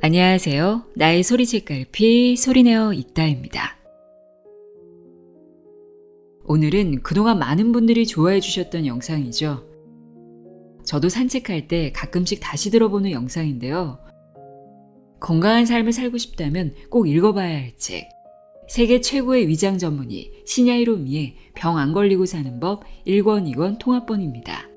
안녕하세요. 나의 소리 책갈피 소리내어 읽다입니다. 오늘은 그동안 많은 분들이 좋아해 주셨던 영상이죠. 저도 산책할 때 가끔씩 다시 들어보는 영상인데요. 건강한 삶을 살고 싶다면 꼭 읽어봐야 할 책. 세계 최고의 위장 전문의 시냐 히로미의 병 안 걸리고 사는 법 1권 2권 통합본입니다.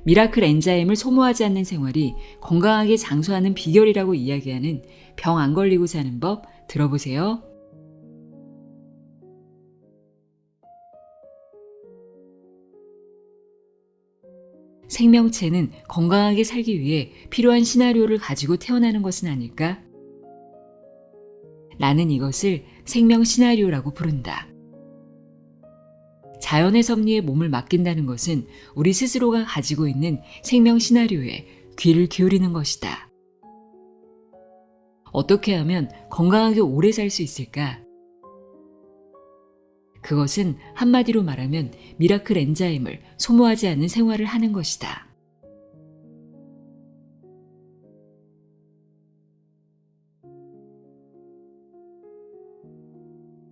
미라클 엔자임을 소모하지 않는 생활이 건강하게 장수하는 비결이라고 이야기하는 병 안 걸리고 사는 법 들어보세요. 생명체는 건강하게 살기 위해 필요한 시나리오를 가지고 태어나는 것은 아닐까? 나는 이것을 생명 시나리오라고 부른다. 자연의 섭리에 몸을 맡긴다는 것은 우리 스스로가 가지고 있는 생명 시나리오에 귀를 기울이는 것이다. 어떻게 하면 건강하게 오래 살 수 있을까? 그것은 한마디로 말하면 미라클 엔자임을 소모하지 않는 생활을 하는 것이다.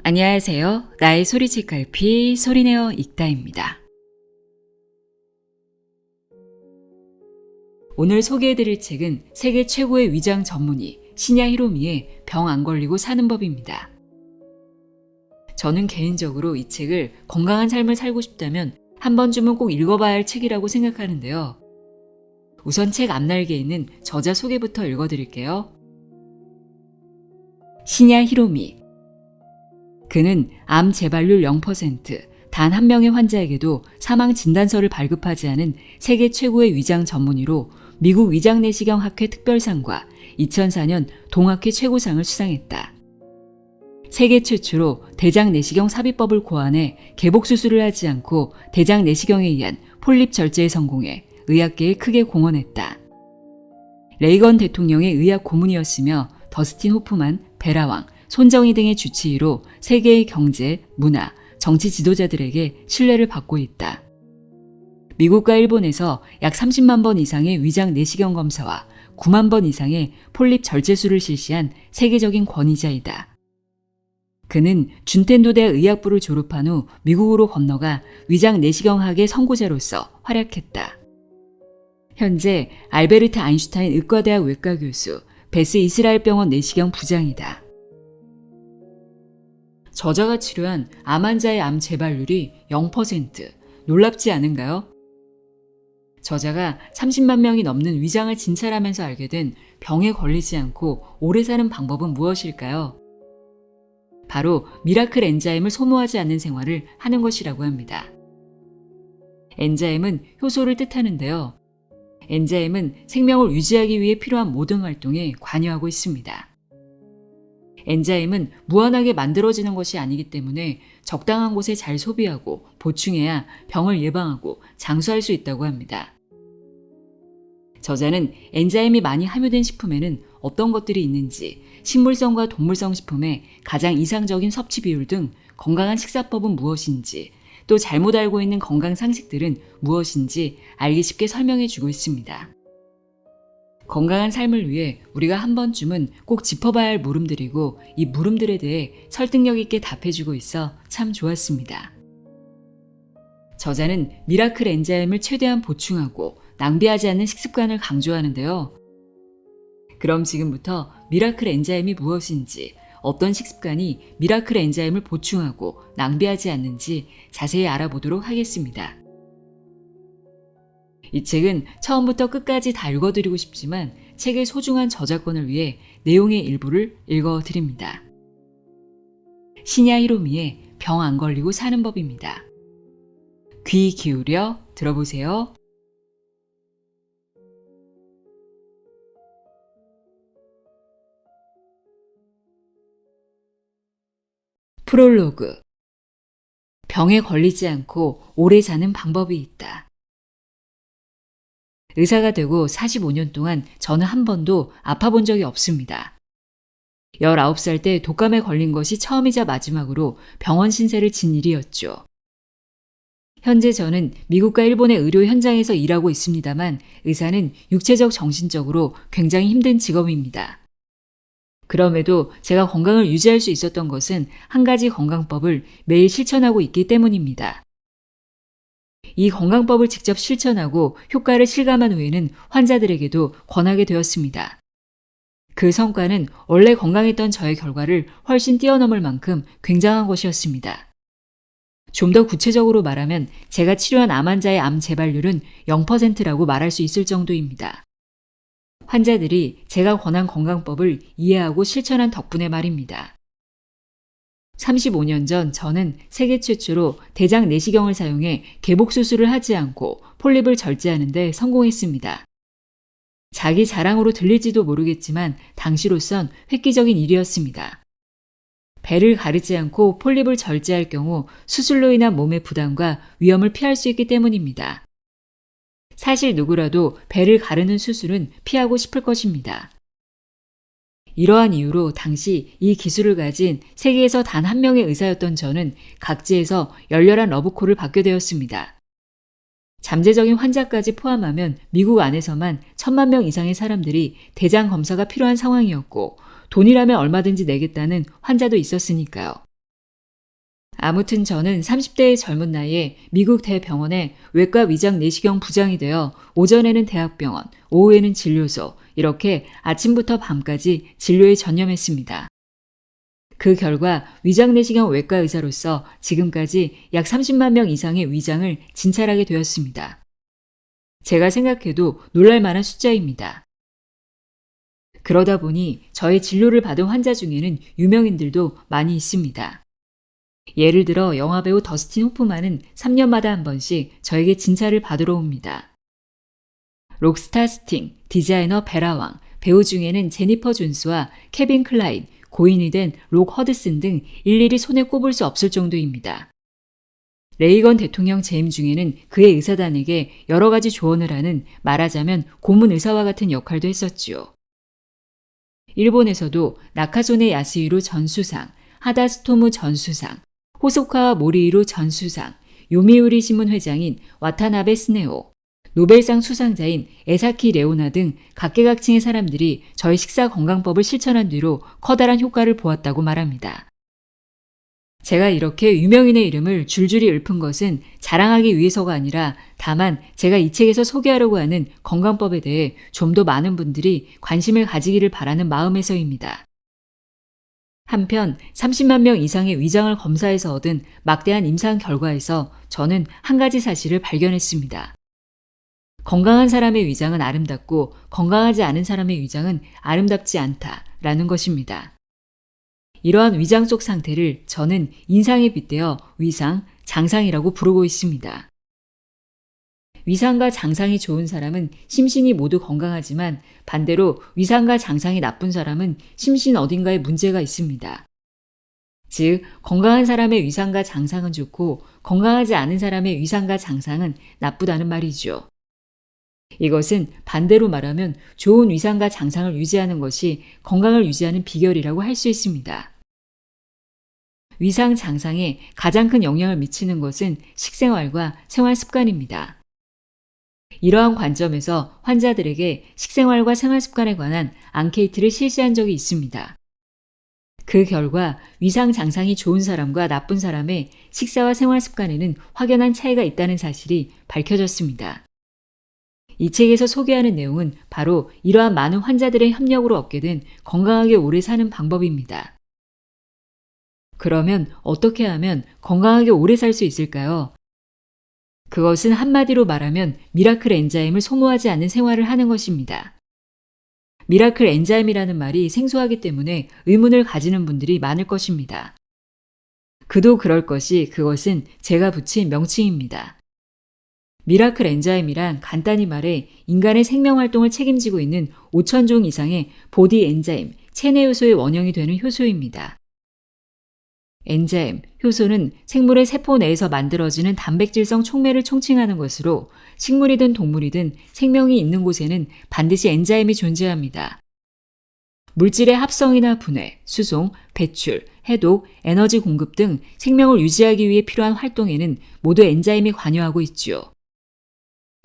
안녕하세요. 나의 소리 책갈피 소리내어 읽다입니다. 오늘 소개해드릴 책은 세계 최고의 위장 전문의 시냐 히로미의 병 안 걸리고 사는 법입니다. 저는 개인적으로 이 책을 건강한 삶을 살고 싶다면 한 번쯤은 꼭 읽어봐야 할 책이라고 생각하는데요. 우선 책 앞날개에 있는 저자 소개부터 읽어드릴게요. 시냐 히로미. 그는 암 재발률 0%, 단 한 명의 환자에게도 사망 진단서를 발급하지 않은 세계 최고의 위장 전문의로 미국 위장내시경학회 특별상과 2004년 동학회 최고상을 수상했다. 세계 최초로 대장내시경 삽입법을 고안해 개복수술을 하지 않고 대장내시경에 의한 폴립 절제에 성공해 의학계에 크게 공헌했다. 레이건 대통령의 의학 고문이었으며 더스틴 호프만, 베라왕, 손정희 등의 주치의로 세계의 경제, 문화, 정치 지도자들에게 신뢰를 받고 있다. 미국과 일본에서 약 30만 번 이상의 위장 내시경 검사와 9만 번 이상의 폴립 절제술을 실시한 세계적인 권위자이다. 그는 준텐도대 의학부를 졸업한 후 미국으로 건너가 위장 내시경학의 선구자로서 활약했다. 현재 알베르트 아인슈타인 의과대학 외과 교수, 베스 이스라엘 병원 내시경 부장이다. 저자가 치료한 암 환자의 암 재발률이 0%. 놀랍지 않은가요? 저자가 30만 명이 넘는 위장을 진찰하면서 알게 된 병에 걸리지 않고 오래 사는 방법은 무엇일까요? 바로 미라클 엔자임을 소모하지 않는 생활을 하는 것이라고 합니다. 엔자임은 효소를 뜻하는데요. 엔자임은 생명을 유지하기 위해 필요한 모든 활동에 관여하고 있습니다. 엔자임은 무한하게 만들어지는 것이 아니기 때문에 적당한 곳에 잘 소비하고 보충해야 병을 예방하고 장수할 수 있다고 합니다. 저자는 엔자임이 많이 함유된 식품에는 어떤 것들이 있는지, 식물성과 동물성 식품의 가장 이상적인 섭취 비율 등 건강한 식사법은 무엇인지, 또 잘못 알고 있는 건강 상식들은 무엇인지 알기 쉽게 설명해 주고 있습니다. 건강한 삶을 위해 우리가 한 번쯤은 꼭 짚어봐야 할 물음들이고 이 물음들에 대해 설득력 있게 답해주고 있어 참 좋았습니다. 저자는 미라클 엔자임을 최대한 보충하고 낭비하지 않는 식습관을 강조하는데요. 그럼 지금부터 미라클 엔자임이 무엇인지, 어떤 식습관이 미라클 엔자임을 보충하고 낭비하지 않는지 자세히 알아보도록 하겠습니다. 이 책은 처음부터 끝까지 다 읽어드리고 싶지만 책의 소중한 저작권을 위해 내용의 일부를 읽어드립니다. 시냐 히로미의 병 안 걸리고 사는 법입니다. 귀 기울여 들어보세요. 프롤로그. 병에 걸리지 않고 오래 사는 방법이 있다. 의사가 되고 45년 동안 저는 한 번도 아파본 적이 없습니다. 19살 때 독감에 걸린 것이 처음이자 마지막으로 병원 신세를 진 일이었죠. 현재 저는 미국과 일본의 의료 현장에서 일하고 있습니다만 의사는 육체적, 정신적으로 굉장히 힘든 직업입니다. 그럼에도 제가 건강을 유지할 수 있었던 것은 한 가지 건강법을 매일 실천하고 있기 때문입니다. 이 건강법을 직접 실천하고 효과를 실감한 후에는 환자들에게도 권하게 되었습니다. 그 성과는 원래 건강했던 저의 결과를 훨씬 뛰어넘을 만큼 굉장한 것이었습니다. 좀 더 구체적으로 말하면 제가 치료한 암 환자의 암 재발률은 0%라고 말할 수 있을 정도입니다. 환자들이 제가 권한 건강법을 이해하고 실천한 덕분에 말입니다. 35년 전 저는 세계 최초로 대장 내시경을 사용해 개복 수술을 하지 않고 폴립을 절제하는 데 성공했습니다. 자기 자랑으로 들릴지도 모르겠지만 당시로선 획기적인 일이었습니다. 배를 가르지 않고 폴립을 절제할 경우 수술로 인한 몸의 부담과 위험을 피할 수 있기 때문입니다. 사실 누구라도 배를 가르는 수술은 피하고 싶을 것입니다. 이러한 이유로 당시 이 기술을 가진 세계에서 단 한 명의 의사였던 저는 각지에서 열렬한 러브콜을 받게 되었습니다. 잠재적인 환자까지 포함하면 미국 안에서만 1,000만 명 이상의 사람들이 대장 검사가 필요한 상황이었고 돈이라면 얼마든지 내겠다는 환자도 있었으니까요. 아무튼 저는 30대의 젊은 나이에 미국 대병원의 외과 위장 내시경 부장이 되어 오전에는 대학병원, 오후에는 진료소, 이렇게 아침부터 밤까지 진료에 전념했습니다. 그 결과 위장 내시경 외과 의사로서 지금까지 약 30만 명 이상의 위장을 진찰하게 되었습니다. 제가 생각해도 놀랄 만한 숫자입니다. 그러다 보니 저의 진료를 받은 환자 중에는 유명인들도 많이 있습니다. 예를 들어 영화배우 더스틴 호프만은 3년마다 한 번씩 저에게 진찰을 받으러 옵니다. 록스타 스팅, 디자이너 베라 왕, 배우 중에는 제니퍼 존스와 케빈 클라인, 고인이 된 록 허드슨 등 일일이 손에 꼽을 수 없을 정도입니다. 레이건 대통령 재임 중에는 그의 의사단에게 여러 가지 조언을 하는 말하자면 고문 의사와 같은 역할도 했었지요. 일본에서도 나카소네 야스히로 전 수상, 하다스토무 전 수상, 호소카와 모리히로 전 수상, 요미우리 신문 회장인 와타나베 스네오, 노벨상 수상자인 에사키 레오나 등 각계각층의 사람들이 저의 식사 건강법을 실천한 뒤로 커다란 효과를 보았다고 말합니다. 제가 이렇게 유명인의 이름을 줄줄이 읊은 것은 자랑하기 위해서가 아니라 다만 제가 이 책에서 소개하려고 하는 건강법에 대해 좀 더 많은 분들이 관심을 가지기를 바라는 마음에서입니다. 한편 30만 명 이상의 위장을 검사해서 얻은 막대한 임상 결과에서 저는 한 가지 사실을 발견했습니다. 건강한 사람의 위장은 아름답고 건강하지 않은 사람의 위장은 아름답지 않다라는 것입니다. 이러한 위장 속 상태를 저는 인상에 빗대어 위상, 장상이라고 부르고 있습니다. 위상과 장상이 좋은 사람은 심신이 모두 건강하지만 반대로 위상과 장상이 나쁜 사람은 심신 어딘가에 문제가 있습니다. 즉, 건강한 사람의 위상과 장상은 좋고 건강하지 않은 사람의 위상과 장상은 나쁘다는 말이죠. 이것은 반대로 말하면 좋은 위상과 장상을 유지하는 것이 건강을 유지하는 비결이라고 할 수 있습니다. 위상 장상에 가장 큰 영향을 미치는 것은 식생활과 생활 습관입니다. 이러한 관점에서 환자들에게 식생활과 생활 습관에 관한 앙케이트를 실시한 적이 있습니다. 그 결과 위상 장상이 좋은 사람과 나쁜 사람의 식사와 생활 습관에는 확연한 차이가 있다는 사실이 밝혀졌습니다. 이 책에서 소개하는 내용은 바로 이러한 많은 환자들의 협력으로 얻게 된 건강하게 오래 사는 방법입니다. 그러면 어떻게 하면 건강하게 오래 살 수 있을까요? 그것은 한마디로 말하면 미라클 엔자임을 소모하지 않는 생활을 하는 것입니다. 미라클 엔자임이라는 말이 생소하기 때문에 의문을 가지는 분들이 많을 것입니다. 그도 그럴 것이 그것은 제가 붙인 명칭입니다. 미라클 엔자임이란 간단히 말해 인간의 생명 활동을 책임지고 있는 5,000종 이상의 보디 엔자임, 체내 효소의 원형이 되는 효소입니다. 엔자임, 효소는 생물의 세포 내에서 만들어지는 단백질성 촉매를 총칭하는 것으로 식물이든 동물이든 생명이 있는 곳에는 반드시 엔자임이 존재합니다. 물질의 합성이나 분해, 수송, 배출, 해독, 에너지 공급 등 생명을 유지하기 위해 필요한 활동에는 모두 엔자임이 관여하고 있지요.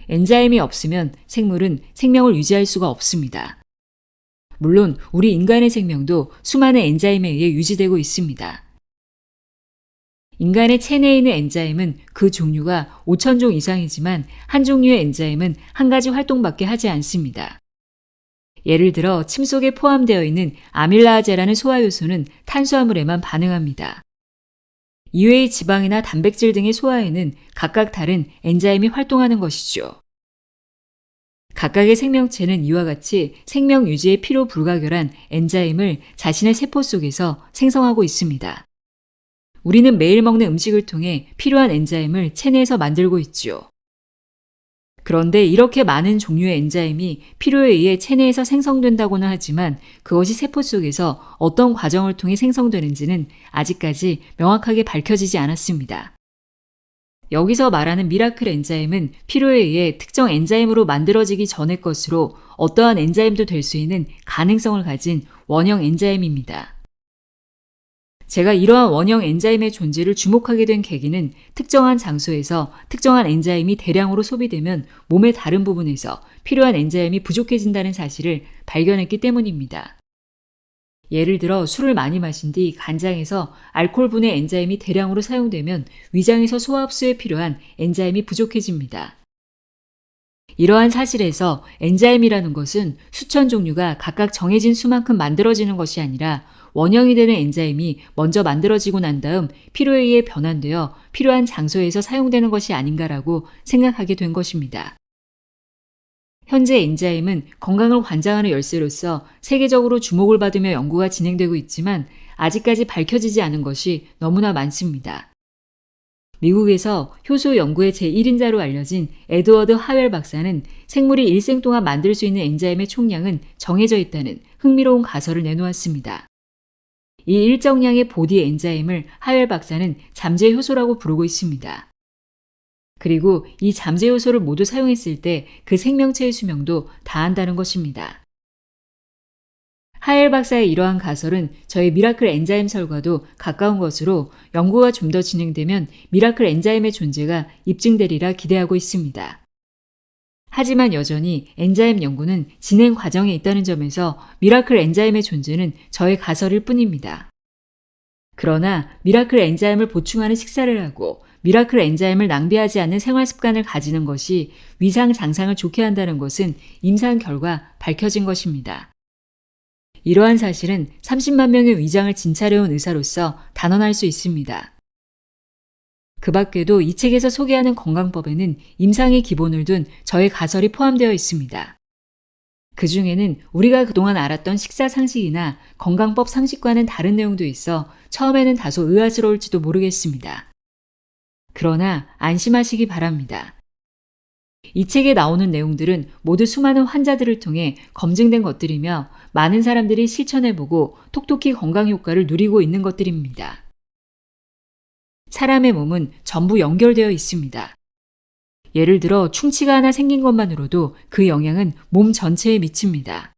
엔자임이 없으면 생물은 생명을 유지할 수가 없습니다. 물론 우리 인간의 생명도 수많은 엔자임에 의해 유지되고 있습니다. 인간의 체내에 있는 엔자임은 그 종류가 5,000종 이상이지만 한 종류의 엔자임은 한 가지 활동밖에 하지 않습니다. 예를 들어 침 속에 포함되어 있는 아밀라아제라는 소화효소는 탄수화물에만 반응합니다. 이외의 지방이나 단백질 등의 소화에는 각각 다른 엔자임이 활동하는 것이죠. 각각의 생명체는 이와 같이 생명 유지에 필요 불가결한 엔자임을 자신의 세포 속에서 생성하고 있습니다. 우리는 매일 먹는 음식을 통해 필요한 엔자임을 체내에서 만들고 있지요. 그런데 이렇게 많은 종류의 엔자임이 필요에 의해 체내에서 생성된다고는 하지만 그것이 세포 속에서 어떤 과정을 통해 생성되는지는 아직까지 명확하게 밝혀지지 않았습니다. 여기서 말하는 미라클 엔자임은 필요에 의해 특정 엔자임으로 만들어지기 전의 것으로 어떠한 엔자임도 될 수 있는 가능성을 가진 원형 엔자임입니다. 제가 이러한 원형 엔자임의 존재를 주목하게 된 계기는 특정한 장소에서 특정한 엔자임이 대량으로 소비되면 몸의 다른 부분에서 필요한 엔자임이 부족해진다는 사실을 발견했기 때문입니다. 예를 들어 술을 많이 마신 뒤 간장에서 알코올 분해 엔자임이 대량으로 사용되면 위장에서 소화 흡수에 필요한 엔자임이 부족해집니다. 이러한 사실에서 엔자임이라는 것은 수천 종류가 각각 정해진 수만큼 만들어지는 것이 아니라 원형이 되는 엔자임이 먼저 만들어지고 난 다음 필요에 의해 변환되어 필요한 장소에서 사용되는 것이 아닌가라고 생각하게 된 것입니다. 현재 엔자임은 건강을 관장하는 열쇠로서 세계적으로 주목을 받으며 연구가 진행되고 있지만 아직까지 밝혀지지 않은 것이 너무나 많습니다. 미국에서 효소 연구의 제1인자로 알려진 에드워드 하웰 박사는 생물이 일생 동안 만들 수 있는 엔자임의 총량은 정해져 있다는 흥미로운 가설을 내놓았습니다. 이 일정량의 보디 엔자임을 하웰 박사는 잠재 효소라고 부르고 있습니다. 그리고 이 잠재 효소를 모두 사용했을 때 그 생명체의 수명도 다한다는 것입니다. 하웰 박사의 이러한 가설은 저희 미라클 엔자임설과도 가까운 것으로 연구가 좀 더 진행되면 미라클 엔자임의 존재가 입증되리라 기대하고 있습니다. 하지만 여전히 엔자임 연구는 진행 과정에 있다는 점에서 미라클 엔자임의 존재는 저의 가설일 뿐입니다. 그러나 미라클 엔자임을 보충하는 식사를 하고 미라클 엔자임을 낭비하지 않는 생활 습관을 가지는 것이 위상 장상을 좋게 한다는 것은 임상 결과 밝혀진 것입니다. 이러한 사실은 30만 명의 위장을 진찰해온 의사로서 단언할 수 있습니다. 그 밖에도 이 책에서 소개하는 건강법에는 임상의 기본을 둔 저의 가설이 포함되어 있습니다. 그 중에는 우리가 그동안 알았던 식사 상식이나 건강법 상식과는 다른 내용도 있어 처음에는 다소 의아스러울지도 모르겠습니다. 그러나 안심하시기 바랍니다. 이 책에 나오는 내용들은 모두 수많은 환자들을 통해 검증된 것들이며 많은 사람들이 실천해보고 톡톡히 건강 효과를 누리고 있는 것들입니다. 사람의 몸은 전부 연결되어 있습니다. 예를 들어 충치가 하나 생긴 것만으로도 그 영향은 몸 전체에 미칩니다.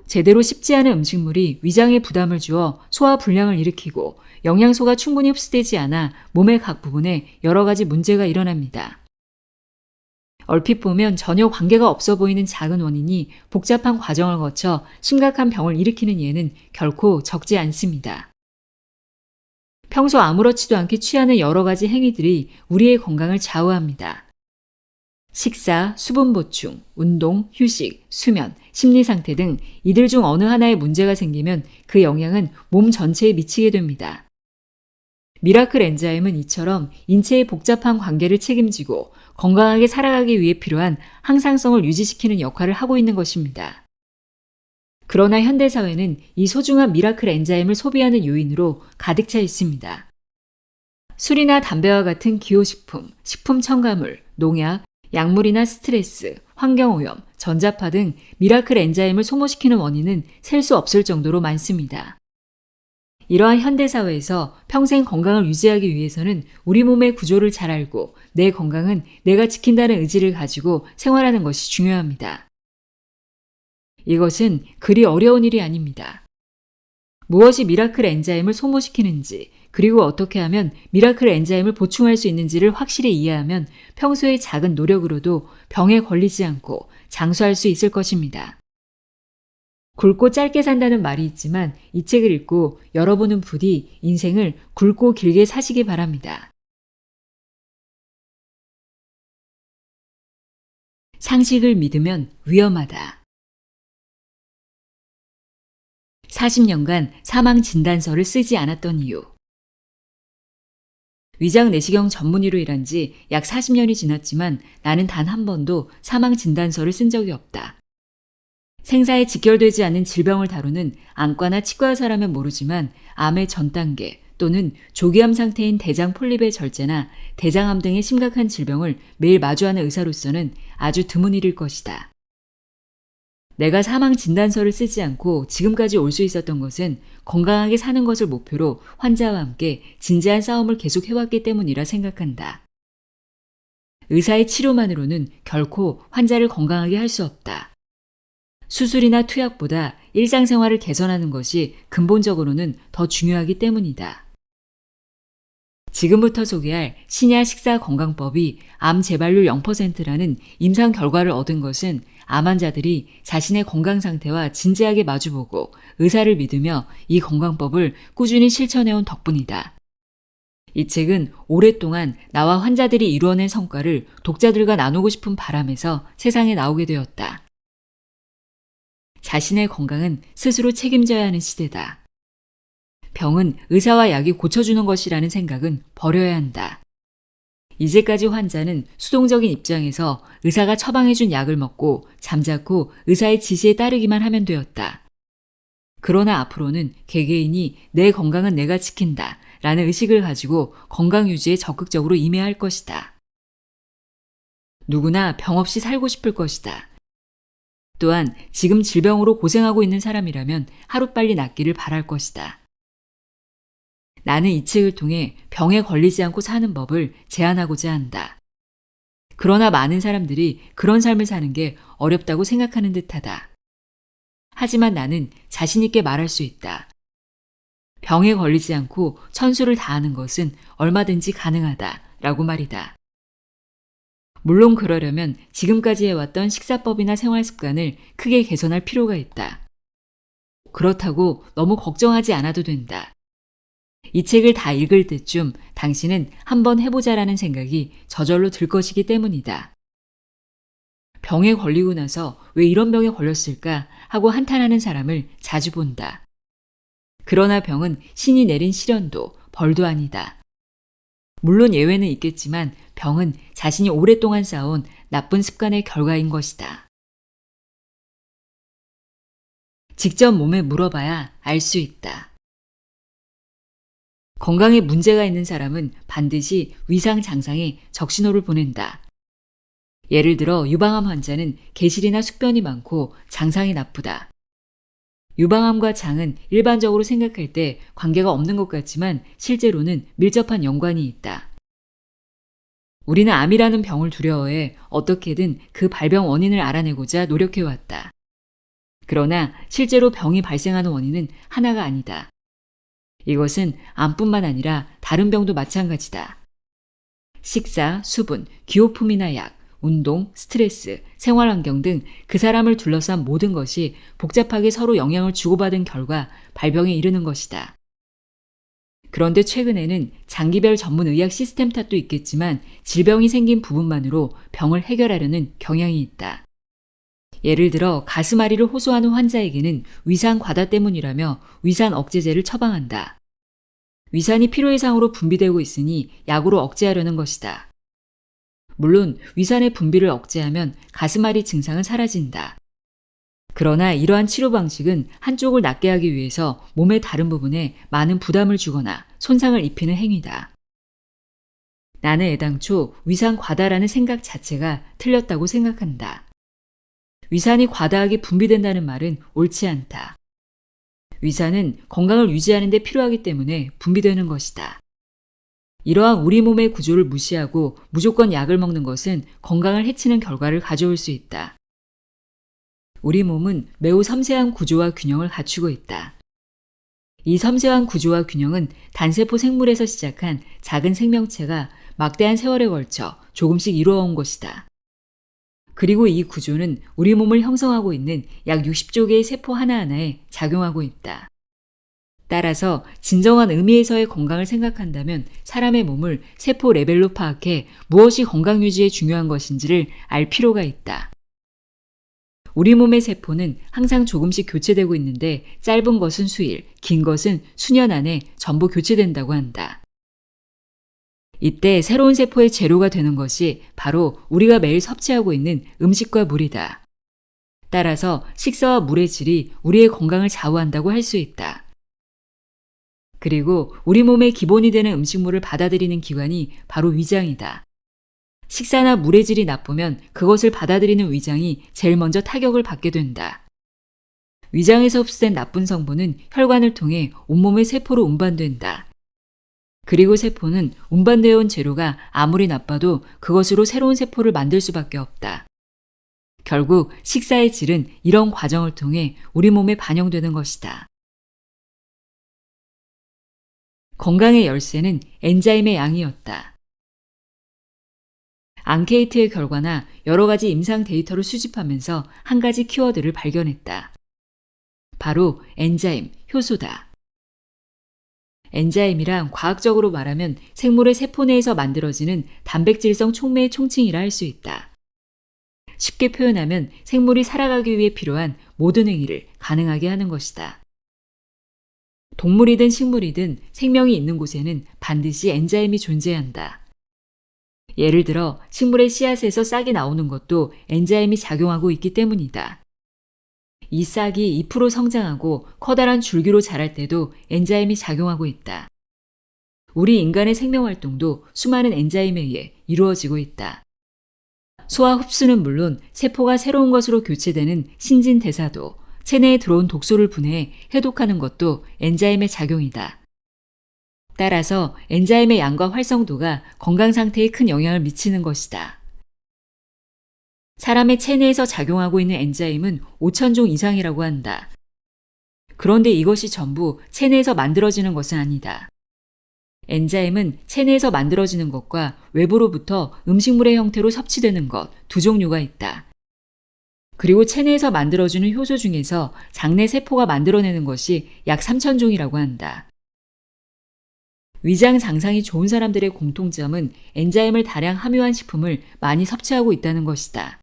제대로 씹지 않은 음식물이 위장에 부담을 주어 소화 불량을 일으키고 영양소가 충분히 흡수되지 않아 몸의 각 부분에 여러 가지 문제가 일어납니다. 얼핏 보면 전혀 관계가 없어 보이는 작은 원인이 복잡한 과정을 거쳐 심각한 병을 일으키는 예는 결코 적지 않습니다. 평소 아무렇지도 않게 취하는 여러 가지 행위들이 우리의 건강을 좌우합니다. 식사, 수분 보충, 운동, 휴식, 수면, 심리 상태 등 이들 중 어느 하나에 문제가 생기면 그 영향은 몸 전체에 미치게 됩니다. 미라클 엔자임은 이처럼 인체의 복잡한 관계를 책임지고 건강하게 살아가기 위해 필요한 항상성을 유지시키는 역할을 하고 있는 것입니다. 그러나 현대사회는 이 소중한 미라클 엔자임을 소비하는 요인으로 가득 차 있습니다. 술이나 담배와 같은 기호식품, 식품 첨가물, 농약, 약물이나 스트레스, 환경오염, 전자파 등 미라클 엔자임을 소모시키는 원인은 셀 수 없을 정도로 많습니다. 이러한 현대사회에서 평생 건강을 유지하기 위해서는 우리 몸의 구조를 잘 알고 내 건강은 내가 지킨다는 의지를 가지고 생활하는 것이 중요합니다. 이것은 그리 어려운 일이 아닙니다. 무엇이 미라클 엔자임을 소모시키는지, 그리고 어떻게 하면 미라클 엔자임을 보충할 수 있는지를 확실히 이해하면 평소의 작은 노력으로도 병에 걸리지 않고 장수할 수 있을 것입니다. 굵고 짧게 산다는 말이 있지만 이 책을 읽고 여러분은 부디 인생을 굵고 길게 사시기 바랍니다. 상식을 믿으면 위험하다. 40년간 사망 진단서를 쓰지 않았던 이유. 위장 내시경 전문의로 일한 지 약 40년이 지났지만 나는 단 한 번도 사망 진단서를 쓴 적이 없다. 생사에 직결되지 않는 질병을 다루는 안과나 치과 의사라면 모르지만 암의 전 단계 또는 조기암 상태인 대장 폴립의 절제나 대장암 등의 심각한 질병을 매일 마주하는 의사로서는 아주 드문 일일 것이다. 내가 사망 진단서를 쓰지 않고 지금까지 올 수 있었던 것은 건강하게 사는 것을 목표로 환자와 함께 진지한 싸움을 계속해왔기 때문이라 생각한다. 의사의 치료만으로는 결코 환자를 건강하게 할 수 없다. 수술이나 투약보다 일상생활을 개선하는 것이 근본적으로는 더 중요하기 때문이다. 지금부터 소개할 신야 식사 건강법이 암 재발률 0%라는 임상 결과를 얻은 것은 암 환자들이 자신의 건강 상태와 진지하게 마주보고 의사를 믿으며 이 건강법을 꾸준히 실천해온 덕분이다. 이 책은 오랫동안 나와 환자들이 이루어낸 성과를 독자들과 나누고 싶은 바람에서 세상에 나오게 되었다. 자신의 건강은 스스로 책임져야 하는 시대다. 병은 의사와 약이 고쳐주는 것이라는 생각은 버려야 한다. 이제까지 환자는 수동적인 입장에서 의사가 처방해준 약을 먹고 잠자코 의사의 지시에 따르기만 하면 되었다. 그러나 앞으로는 개개인이 내 건강은 내가 지킨다 라는 의식을 가지고 건강 유지에 적극적으로 임해야 할 것이다. 누구나 병 없이 살고 싶을 것이다. 또한 지금 질병으로 고생하고 있는 사람이라면 하루빨리 낫기를 바랄 것이다. 나는 이 책을 통해 병에 걸리지 않고 사는 법을 제안하고자 한다. 그러나 많은 사람들이 그런 삶을 사는 게 어렵다고 생각하는 듯하다. 하지만 나는 자신 있게 말할 수 있다. 병에 걸리지 않고 천수를 다하는 것은 얼마든지 가능하다 라고 말이다. 물론 그러려면 지금까지 해왔던 식사법이나 생활 습관을 크게 개선할 필요가 있다. 그렇다고 너무 걱정하지 않아도 된다. 이 책을 다 읽을 때쯤 당신은 한번 해보자라는 생각이 저절로 들 것이기 때문이다. 병에 걸리고 나서 왜 이런 병에 걸렸을까 하고 한탄하는 사람을 자주 본다. 그러나 병은 신이 내린 시련도 벌도 아니다. 물론 예외는 있겠지만 병은 자신이 오랫동안 쌓아온 나쁜 습관의 결과인 것이다. 직접 몸에 물어봐야 알 수 있다. 건강에 문제가 있는 사람은 반드시 위상 장상에 적신호를 보낸다. 예를 들어 유방암 환자는 개실이나 숙변이 많고 장상이 나쁘다. 유방암과 장은 일반적으로 생각할 때 관계가 없는 것 같지만 실제로는 밀접한 연관이 있다. 우리는 암이라는 병을 두려워해 어떻게든 그 발병 원인을 알아내고자 노력해왔다. 그러나 실제로 병이 발생하는 원인은 하나가 아니다. 이것은 암뿐만 아니라 다른 병도 마찬가지다. 식사, 수분, 기호품이나 약, 운동, 스트레스, 생활환경 등 그 사람을 둘러싼 모든 것이 복잡하게 서로 영향을 주고받은 결과 발병에 이르는 것이다. 그런데 최근에는 장기별 전문 의학 시스템 탓도 있겠지만 질병이 생긴 부분만으로 병을 해결하려는 경향이 있다. 예를 들어 가슴앓이를 호소하는 환자에게는 위산 과다 때문이라며 위산 억제제를 처방한다. 위산이 필요 이상으로 분비되고 있으니 약으로 억제하려는 것이다. 물론 위산의 분비를 억제하면 가슴앓이 증상은 사라진다. 그러나 이러한 치료 방식은 한쪽을 낫게 하기 위해서 몸의 다른 부분에 많은 부담을 주거나 손상을 입히는 행위다. 나는 애당초 위산 과다라는 생각 자체가 틀렸다고 생각한다. 위산이 과다하게 분비된다는 말은 옳지 않다. 위산은 건강을 유지하는 데 필요하기 때문에 분비되는 것이다. 이러한 우리 몸의 구조를 무시하고 무조건 약을 먹는 것은 건강을 해치는 결과를 가져올 수 있다. 우리 몸은 매우 섬세한 구조와 균형을 갖추고 있다. 이 섬세한 구조와 균형은 단세포 생물에서 시작한 작은 생명체가 막대한 세월에 걸쳐 조금씩 이루어온 것이다. 그리고 이 구조는 우리 몸을 형성하고 있는 약 60조 개의 세포 하나하나에 작용하고 있다. 따라서 진정한 의미에서의 건강을 생각한다면 사람의 몸을 세포 레벨로 파악해 무엇이 건강 유지에 중요한 것인지를 알 필요가 있다. 우리 몸의 세포는 항상 조금씩 교체되고 있는데 짧은 것은 수일, 긴 것은 수년 안에 전부 교체된다고 한다. 이때 새로운 세포의 재료가 되는 것이 바로 우리가 매일 섭취하고 있는 음식과 물이다. 따라서 식사와 물의 질이 우리의 건강을 좌우한다고 할 수 있다. 그리고 우리 몸의 기본이 되는 음식물을 받아들이는 기관이 바로 위장이다. 식사나 물의 질이 나쁘면 그것을 받아들이는 위장이 제일 먼저 타격을 받게 된다. 위장에서 흡수된 나쁜 성분은 혈관을 통해 온몸의 세포로 운반된다. 그리고 세포는 운반되어 온 재료가 아무리 나빠도 그것으로 새로운 세포를 만들 수밖에 없다. 결국 식사의 질은 이런 과정을 통해 우리 몸에 반영되는 것이다. 건강의 열쇠는 엔자임의 양이었다. 앙케이트의 결과나 여러 가지 임상 데이터를 수집하면서 한 가지 키워드를 발견했다. 바로 엔자임, 효소다. 엔자임이란 과학적으로 말하면 생물의 세포 내에서 만들어지는 단백질성 촉매의 총칭이라 할 수 있다. 쉽게 표현하면 생물이 살아가기 위해 필요한 모든 행위를 가능하게 하는 것이다. 동물이든 식물이든 생명이 있는 곳에는 반드시 엔자임이 존재한다. 예를 들어 식물의 씨앗에서 싹이 나오는 것도 엔자임이 작용하고 있기 때문이다. 이 싹이 잎으로 성장하고 커다란 줄기로 자랄 때도 엔자임이 작용하고 있다. 우리 인간의 생명활동도 수많은 엔자임에 의해 이루어지고 있다. 소화 흡수는 물론 세포가 새로운 것으로 교체되는 신진대사도, 체내에 들어온 독소를 분해해 해독하는 것도 엔자임의 작용이다. 따라서 엔자임의 양과 활성도가 건강 상태에 큰 영향을 미치는 것이다. 사람의 체내에서 작용하고 있는 엔자임은 5,000종 이상이라고 한다. 그런데 이것이 전부 체내에서 만들어지는 것은 아니다. 엔자임은 체내에서 만들어지는 것과 외부로부터 음식물의 형태로 섭취되는 것 두 종류가 있다. 그리고 체내에서 만들어주는 효소 중에서 장내 세포가 만들어내는 것이 약 3,000종이라고 한다. 위장 장상이 좋은 사람들의 공통점은 엔자임을 다량 함유한 식품을 많이 섭취하고 있다는 것이다.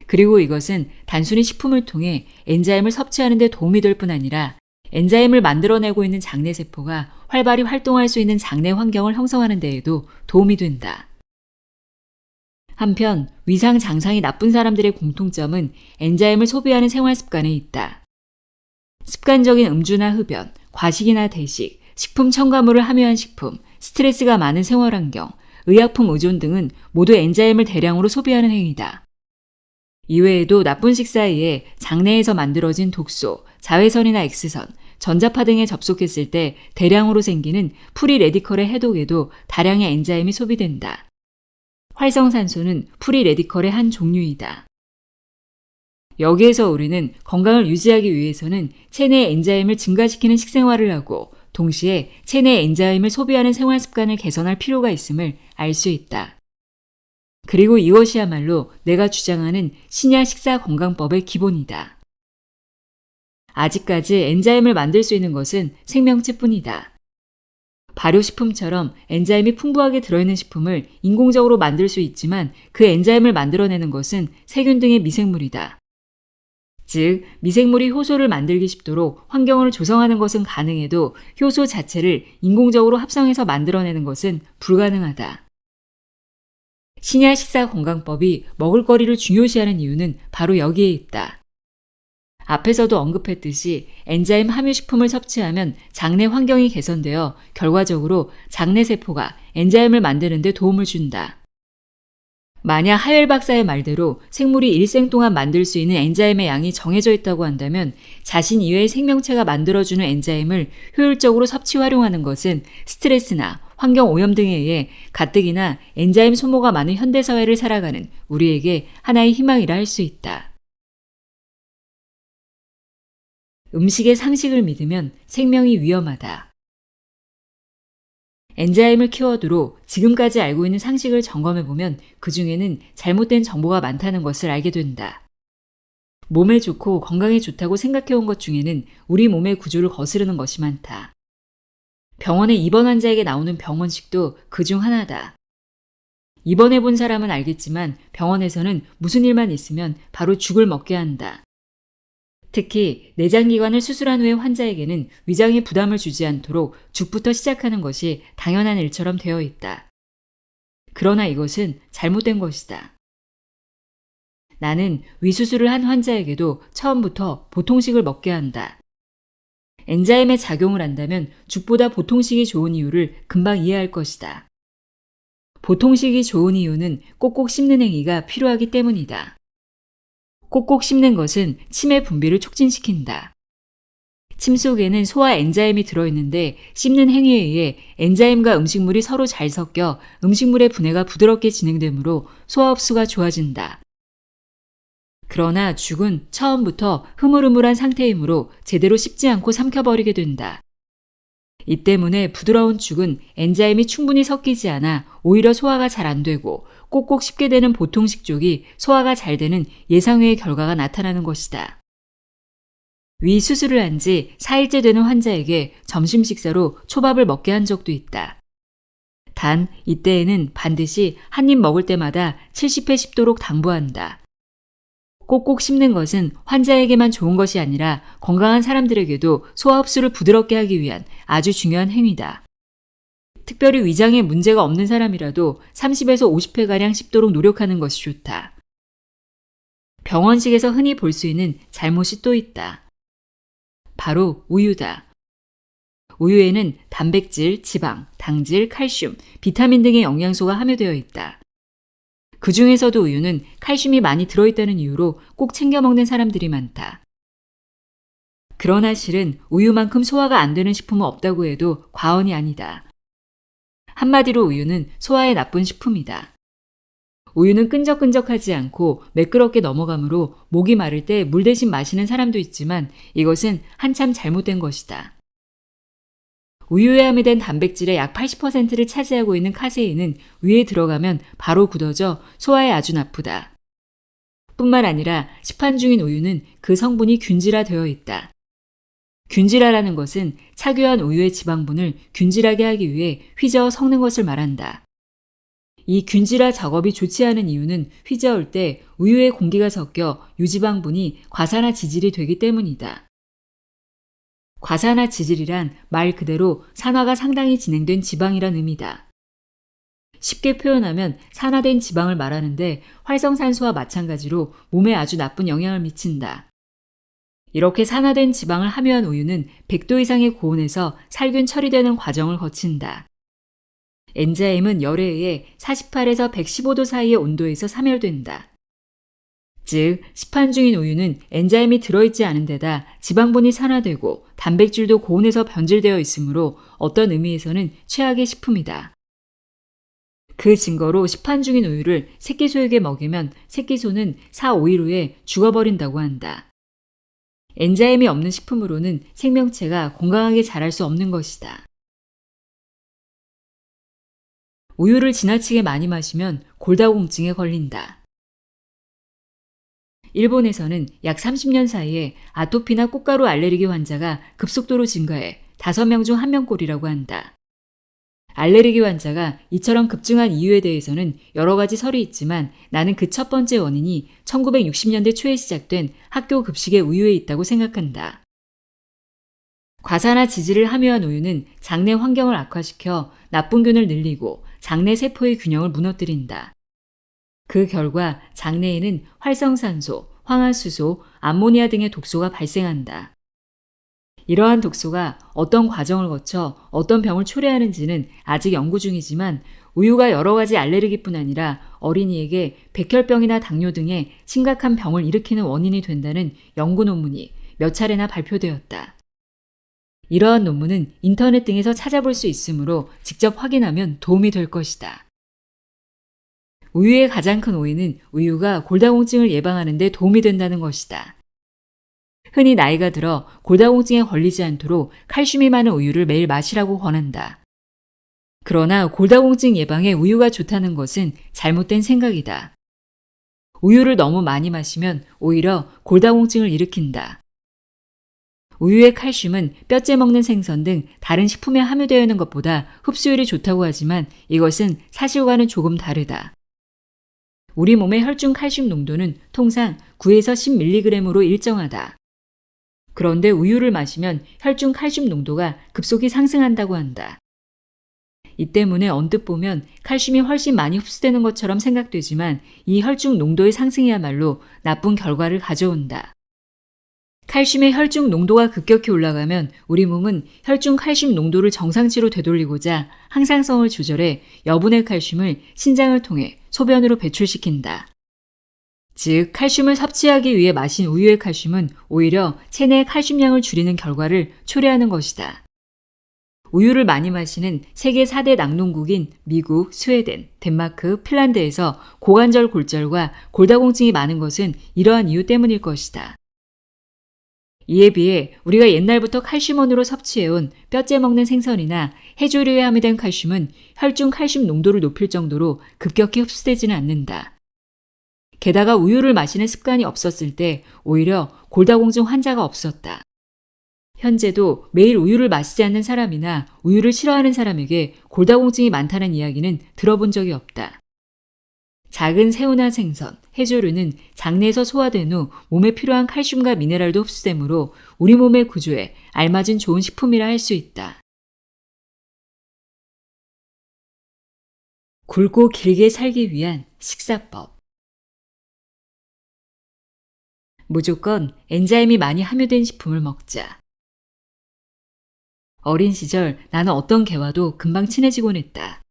그리고 이것은 단순히 식품을 통해 엔자임을 섭취하는 데 도움이 될 뿐 아니라 엔자임을 만들어내고 있는 장내 세포가 활발히 활동할 수 있는 장내 환경을 형성하는 데에도 도움이 된다. 한편 위장 장상이 나쁜 사람들의 공통점은 엔자임을 소비하는 생활 습관에 있다. 습관적인 음주나 흡연, 과식이나 대식, 식품 첨가물을 함유한 식품, 스트레스가 많은 생활 환경, 의약품 의존 등은 모두 엔자임을 대량으로 소비하는 행위다. 이외에도 나쁜 식사에 의해 장내에서 만들어진 독소, 자외선이나 X선, 전자파 등에 접촉했을 때 대량으로 생기는 프리 레디컬의 해독에도 다량의 엔자임이 소비된다. 활성산소는 프리 레디컬의 한 종류이다. 여기에서 우리는 건강을 유지하기 위해서는 체내 엔자임을 증가시키는 식생활을 하고 동시에 체내 엔자임을 소비하는 생활 습관을 개선할 필요가 있음을 알 수 있다. 그리고 이것이야말로 내가 주장하는 신야 식사 건강법의 기본이다. 아직까지 엔자임을 만들 수 있는 것은 생명체뿐이다. 발효식품처럼 엔자임이 풍부하게 들어있는 식품을 인공적으로 만들 수 있지만 그 엔자임을 만들어내는 것은 세균 등의 미생물이다. 즉, 미생물이 효소를 만들기 쉽도록 환경을 조성하는 것은 가능해도 효소 자체를 인공적으로 합성해서 만들어내는 것은 불가능하다. 신야 식사 건강법이 먹을거리를 중요시하는 이유는 바로 여기에 있다. 앞에서도 언급했듯이 엔자임 함유 식품을 섭취하면 장내 환경이 개선되어 결과적으로 장내 세포가 엔자임을 만드는 데 도움을 준다. 만약 하웰 박사의 말대로 생물이 일생 동안 만들 수 있는 엔자임의 양이 정해져 있다고 한다면 자신 이외의 생명체가 만들어주는 엔자임을 효율적으로 섭취 활용하는 것은 스트레스나 환경 오염 등에 의해 가뜩이나 엔자임 소모가 많은 현대사회를 살아가는 우리에게 하나의 희망이라 할 수 있다. 음식의 상식을 믿으면 생명이 위험하다. 엔자임을 키워드로 지금까지 알고 있는 상식을 점검해보면 그 중에는 잘못된 정보가 많다는 것을 알게 된다. 몸에 좋고 건강에 좋다고 생각해온 것 중에는 우리 몸의 구조를 거스르는 것이 많다. 병원에 입원 환자에게 나오는 병원식도 그 중 하나다. 입원해본 사람은 알겠지만 병원에서는 무슨 일만 있으면 바로 죽을 먹게 한다. 특히 내장기관을 수술한 후에 환자에게는 위장에 부담을 주지 않도록 죽부터 시작하는 것이 당연한 일처럼 되어 있다. 그러나 이것은 잘못된 것이다. 나는 위수술을 한 환자에게도 처음부터 보통식을 먹게 한다. 엔자임의 작용을 안다면 죽보다 보통식이 좋은 이유를 금방 이해할 것이다. 보통식이 좋은 이유는 꼭꼭 씹는 행위가 필요하기 때문이다. 꼭꼭 씹는 것은 침의 분비를 촉진시킨다. 침 속에는 소화 엔자임이 들어있는데 씹는 행위에 의해 엔자임과 음식물이 서로 잘 섞여 음식물의 분해가 부드럽게 진행되므로 소화 흡수가 좋아진다. 그러나 죽은 처음부터 흐물흐물한 상태이므로 제대로 씹지 않고 삼켜버리게 된다. 이 때문에 부드러운 죽은 엔자임이 충분히 섞이지 않아 오히려 소화가 잘 안 되고 꼭꼭 씹게 되는 보통식 쪽이 소화가 잘 되는 예상외의 결과가 나타나는 것이다. 위 수술을 한 지 4일째 되는 환자에게 점심 식사로 초밥을 먹게 한 적도 있다. 단 이때에는 반드시 한 입 먹을 때마다 70회 씹도록 당부한다. 꼭꼭 씹는 것은 환자에게만 좋은 것이 아니라 건강한 사람들에게도 소화 흡수를 부드럽게 하기 위한 아주 중요한 행위다. 특별히 위장에 문제가 없는 사람이라도 30에서 50회가량 씹도록 노력하는 것이 좋다. 병원식에서 흔히 볼 수 있는 잘못이 또 있다. 바로 우유다. 우유에는 단백질, 지방, 당질, 칼슘, 비타민 등의 영양소가 함유되어 있다. 그 중에서도 우유는 칼슘이 많이 들어있다는 이유로 꼭 챙겨 먹는 사람들이 많다. 그러나 실은 우유만큼 소화가 안 되는 식품은 없다고 해도 과언이 아니다. 한마디로 우유는 소화에 나쁜 식품이다. 우유는 끈적끈적하지 않고 매끄럽게 넘어가므로 목이 마를 때 물 대신 마시는 사람도 있지만 이것은 한참 잘못된 것이다. 우유에 함유된 단백질의 약 80%를 차지하고 있는 카세인은 위에 들어가면 바로 굳어져 소화에 아주 나쁘다. 뿐만 아니라 시판 중인 우유는 그 성분이 균질화되어 있다. 균질화라는 것은 착유한 우유의 지방분을 균질하게 하기 위해 휘저어 섞는 것을 말한다. 이 균질화 작업이 좋지 않은 이유는 휘저을 때 우유에 공기가 섞여 유지방분이 과산화 지질이 되기 때문이다. 과산화 지질이란 말 그대로 산화가 상당히 진행된 지방이란 의미다. 쉽게 표현하면 산화된 지방을 말하는데 활성산소와 마찬가지로 몸에 아주 나쁜 영향을 미친다. 이렇게 산화된 지방을 함유한 우유는 100도 이상의 고온에서 살균 처리되는 과정을 거친다. 엔자임은 열에 의해 48에서 115도 사이의 온도에서 사멸된다. 즉, 시판 중인 우유는 엔자임이 들어있지 않은 데다 지방분이 산화되고 단백질도 고온에서 변질되어 있으므로 어떤 의미에서는 최악의 식품이다. 그 증거로 시판 중인 우유를 새끼소에게 먹이면 새끼소는 4, 5일 후에 죽어버린다고 한다. 엔자임이 없는 식품으로는 생명체가 건강하게 자랄 수 없는 것이다. 우유를 지나치게 많이 마시면 골다공증에 걸린다. 일본에서는 약 30년 사이에 아토피나 꽃가루 알레르기 환자가 급속도로 증가해 5명 중 1명꼴이라고 한다. 알레르기 환자가 이처럼 급증한 이유에 대해서는 여러 가지 설이 있지만 나는 그 첫 번째 원인이 1960년대 초에 시작된 학교 급식의 우유에 있다고 생각한다. 과산화 지질을 함유한 우유는 장내 환경을 악화시켜 나쁜균을 늘리고 장내 세포의 균형을 무너뜨린다. 그 결과 장내에는 활성산소, 황화수소, 암모니아 등의 독소가 발생한다. 이러한 독소가 어떤 과정을 거쳐 어떤 병을 초래하는지는 아직 연구 중이지만 우유가 여러 가지 알레르기뿐 아니라 어린이에게 백혈병이나 당뇨 등의 심각한 병을 일으키는 원인이 된다는 연구 논문이 몇 차례나 발표되었다. 이러한 논문은 인터넷 등에서 찾아볼 수 있으므로 직접 확인하면 도움이 될 것이다. 우유의 가장 큰 오해는 우유가 골다공증을 예방하는 데 도움이 된다는 것이다. 흔히 나이가 들어 골다공증에 걸리지 않도록 칼슘이 많은 우유를 매일 마시라고 권한다. 그러나 골다공증 예방에 우유가 좋다는 것은 잘못된 생각이다. 우유를 너무 많이 마시면 오히려 골다공증을 일으킨다. 우유의 칼슘은 뼈째 먹는 생선 등 다른 식품에 함유되어 있는 것보다 흡수율이 좋다고 하지만 이것은 사실과는 조금 다르다. 우리 몸의 혈중 칼슘 농도는 통상 9에서 10mg으로 일정하다. 그런데 우유를 마시면 혈중 칼슘 농도가 급속히 상승한다고 한다. 이 때문에 언뜻 보면 칼슘이 훨씬 많이 흡수되는 것처럼 생각되지만 이 혈중 농도의 상승이야말로 나쁜 결과를 가져온다. 칼슘의 혈중 농도가 급격히 올라가면 우리 몸은 혈중 칼슘 농도를 정상치로 되돌리고자 항상성을 조절해 여분의 칼슘을 신장을 통해 소변으로 배출시킨다. 즉, 칼슘을 섭취하기 위해 마신 우유의 칼슘은 오히려 체내의 칼슘량을 줄이는 결과를 초래하는 것이다. 우유를 많이 마시는 세계 4대 낙농국인 미국, 스웨덴, 덴마크, 핀란드에서 고관절 골절과 골다공증이 많은 것은 이러한 이유 때문일 것이다. 이에 비해 우리가 옛날부터 칼슘원으로 섭취해온 뼈째 먹는 생선이나 해조류에 함유된 칼슘은 혈중 칼슘 농도를 높일 정도로 급격히 흡수되지는 않는다. 게다가 우유를 마시는 습관이 없었을 때 오히려 골다공증 환자가 없었다. 현재도 매일 우유를 마시지 않는 사람이나 우유를 싫어하는 사람에게 골다공증이 많다는 이야기는 들어본 적이 없다. 작은 새우나 생선, 해조류는 장내에서 소화된 후 몸에 필요한 칼슘과 미네랄도 흡수되므로 우리 몸의 구조에 알맞은 좋은 식품이라 할 수 있다. 굵고 길게 살기 위한 식사법. 무조건 엔자임이 많이 함유된 식품을 먹자. 어린 시절 나는 어떤 개와도 금방 친해지곤 했다.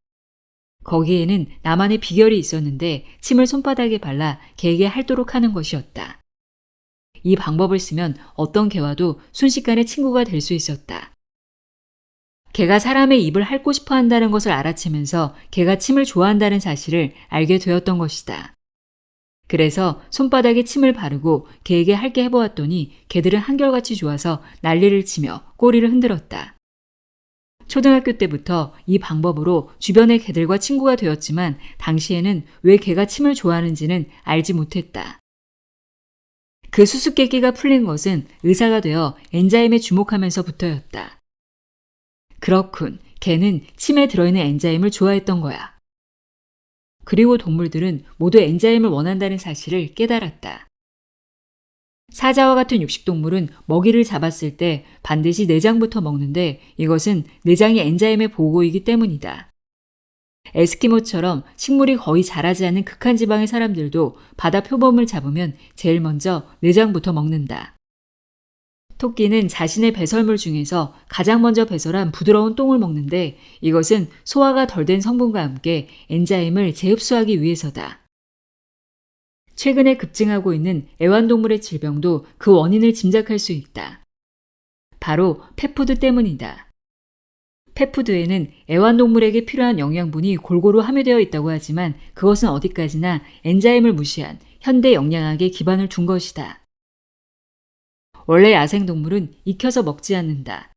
거기에는 나만의 비결이 있었는데 침을 손바닥에 발라 개에게 핥도록 하는 것이었다. 이 방법을 쓰면 어떤 개와도 순식간에 친구가 될 수 있었다. 개가 사람의 입을 핥고 싶어 한다는 것을 알아채면서 개가 침을 좋아한다는 사실을 알게 되었던 것이다. 그래서 손바닥에 침을 바르고 개에게 핥게 해보았더니 개들은 한결같이 좋아서 난리를 치며 꼬리를 흔들었다. 초등학교 때부터 이 방법으로 주변의 개들과 친구가 되었지만 당시에는 왜 개가 침을 좋아하는지는 알지 못했다. 그 수수께끼가 풀린 것은 의사가 되어 엔자임에 주목하면서부터였다. 그렇군, 개는 침에 들어있는 엔자임을 좋아했던 거야. 그리고 동물들은 모두 엔자임을 원한다는 사실을 깨달았다. 사자와 같은 육식동물은 먹이를 잡았을 때 반드시 내장부터 먹는데 이것은 내장이 엔자임의 보고이기 때문이다. 에스키모처럼 식물이 거의 자라지 않는 극한 지방의 사람들도 바다 표범을 잡으면 제일 먼저 내장부터 먹는다. 토끼는 자신의 배설물 중에서 가장 먼저 배설한 부드러운 똥을 먹는데 이것은 소화가 덜 된 성분과 함께 엔자임을 재흡수하기 위해서다. 최근에 급증하고 있는 애완동물의 질병도 그 원인을 짐작할 수 있다. 바로 펫푸드 때문이다. 펫푸드에는 애완동물에게 필요한 영양분이 골고루 함유되어 있다고 하지만 그것은 어디까지나 엔자임을 무시한 현대 영양학에 기반을 둔 것이다. 원래 야생동물은 익혀서 먹지 않는다.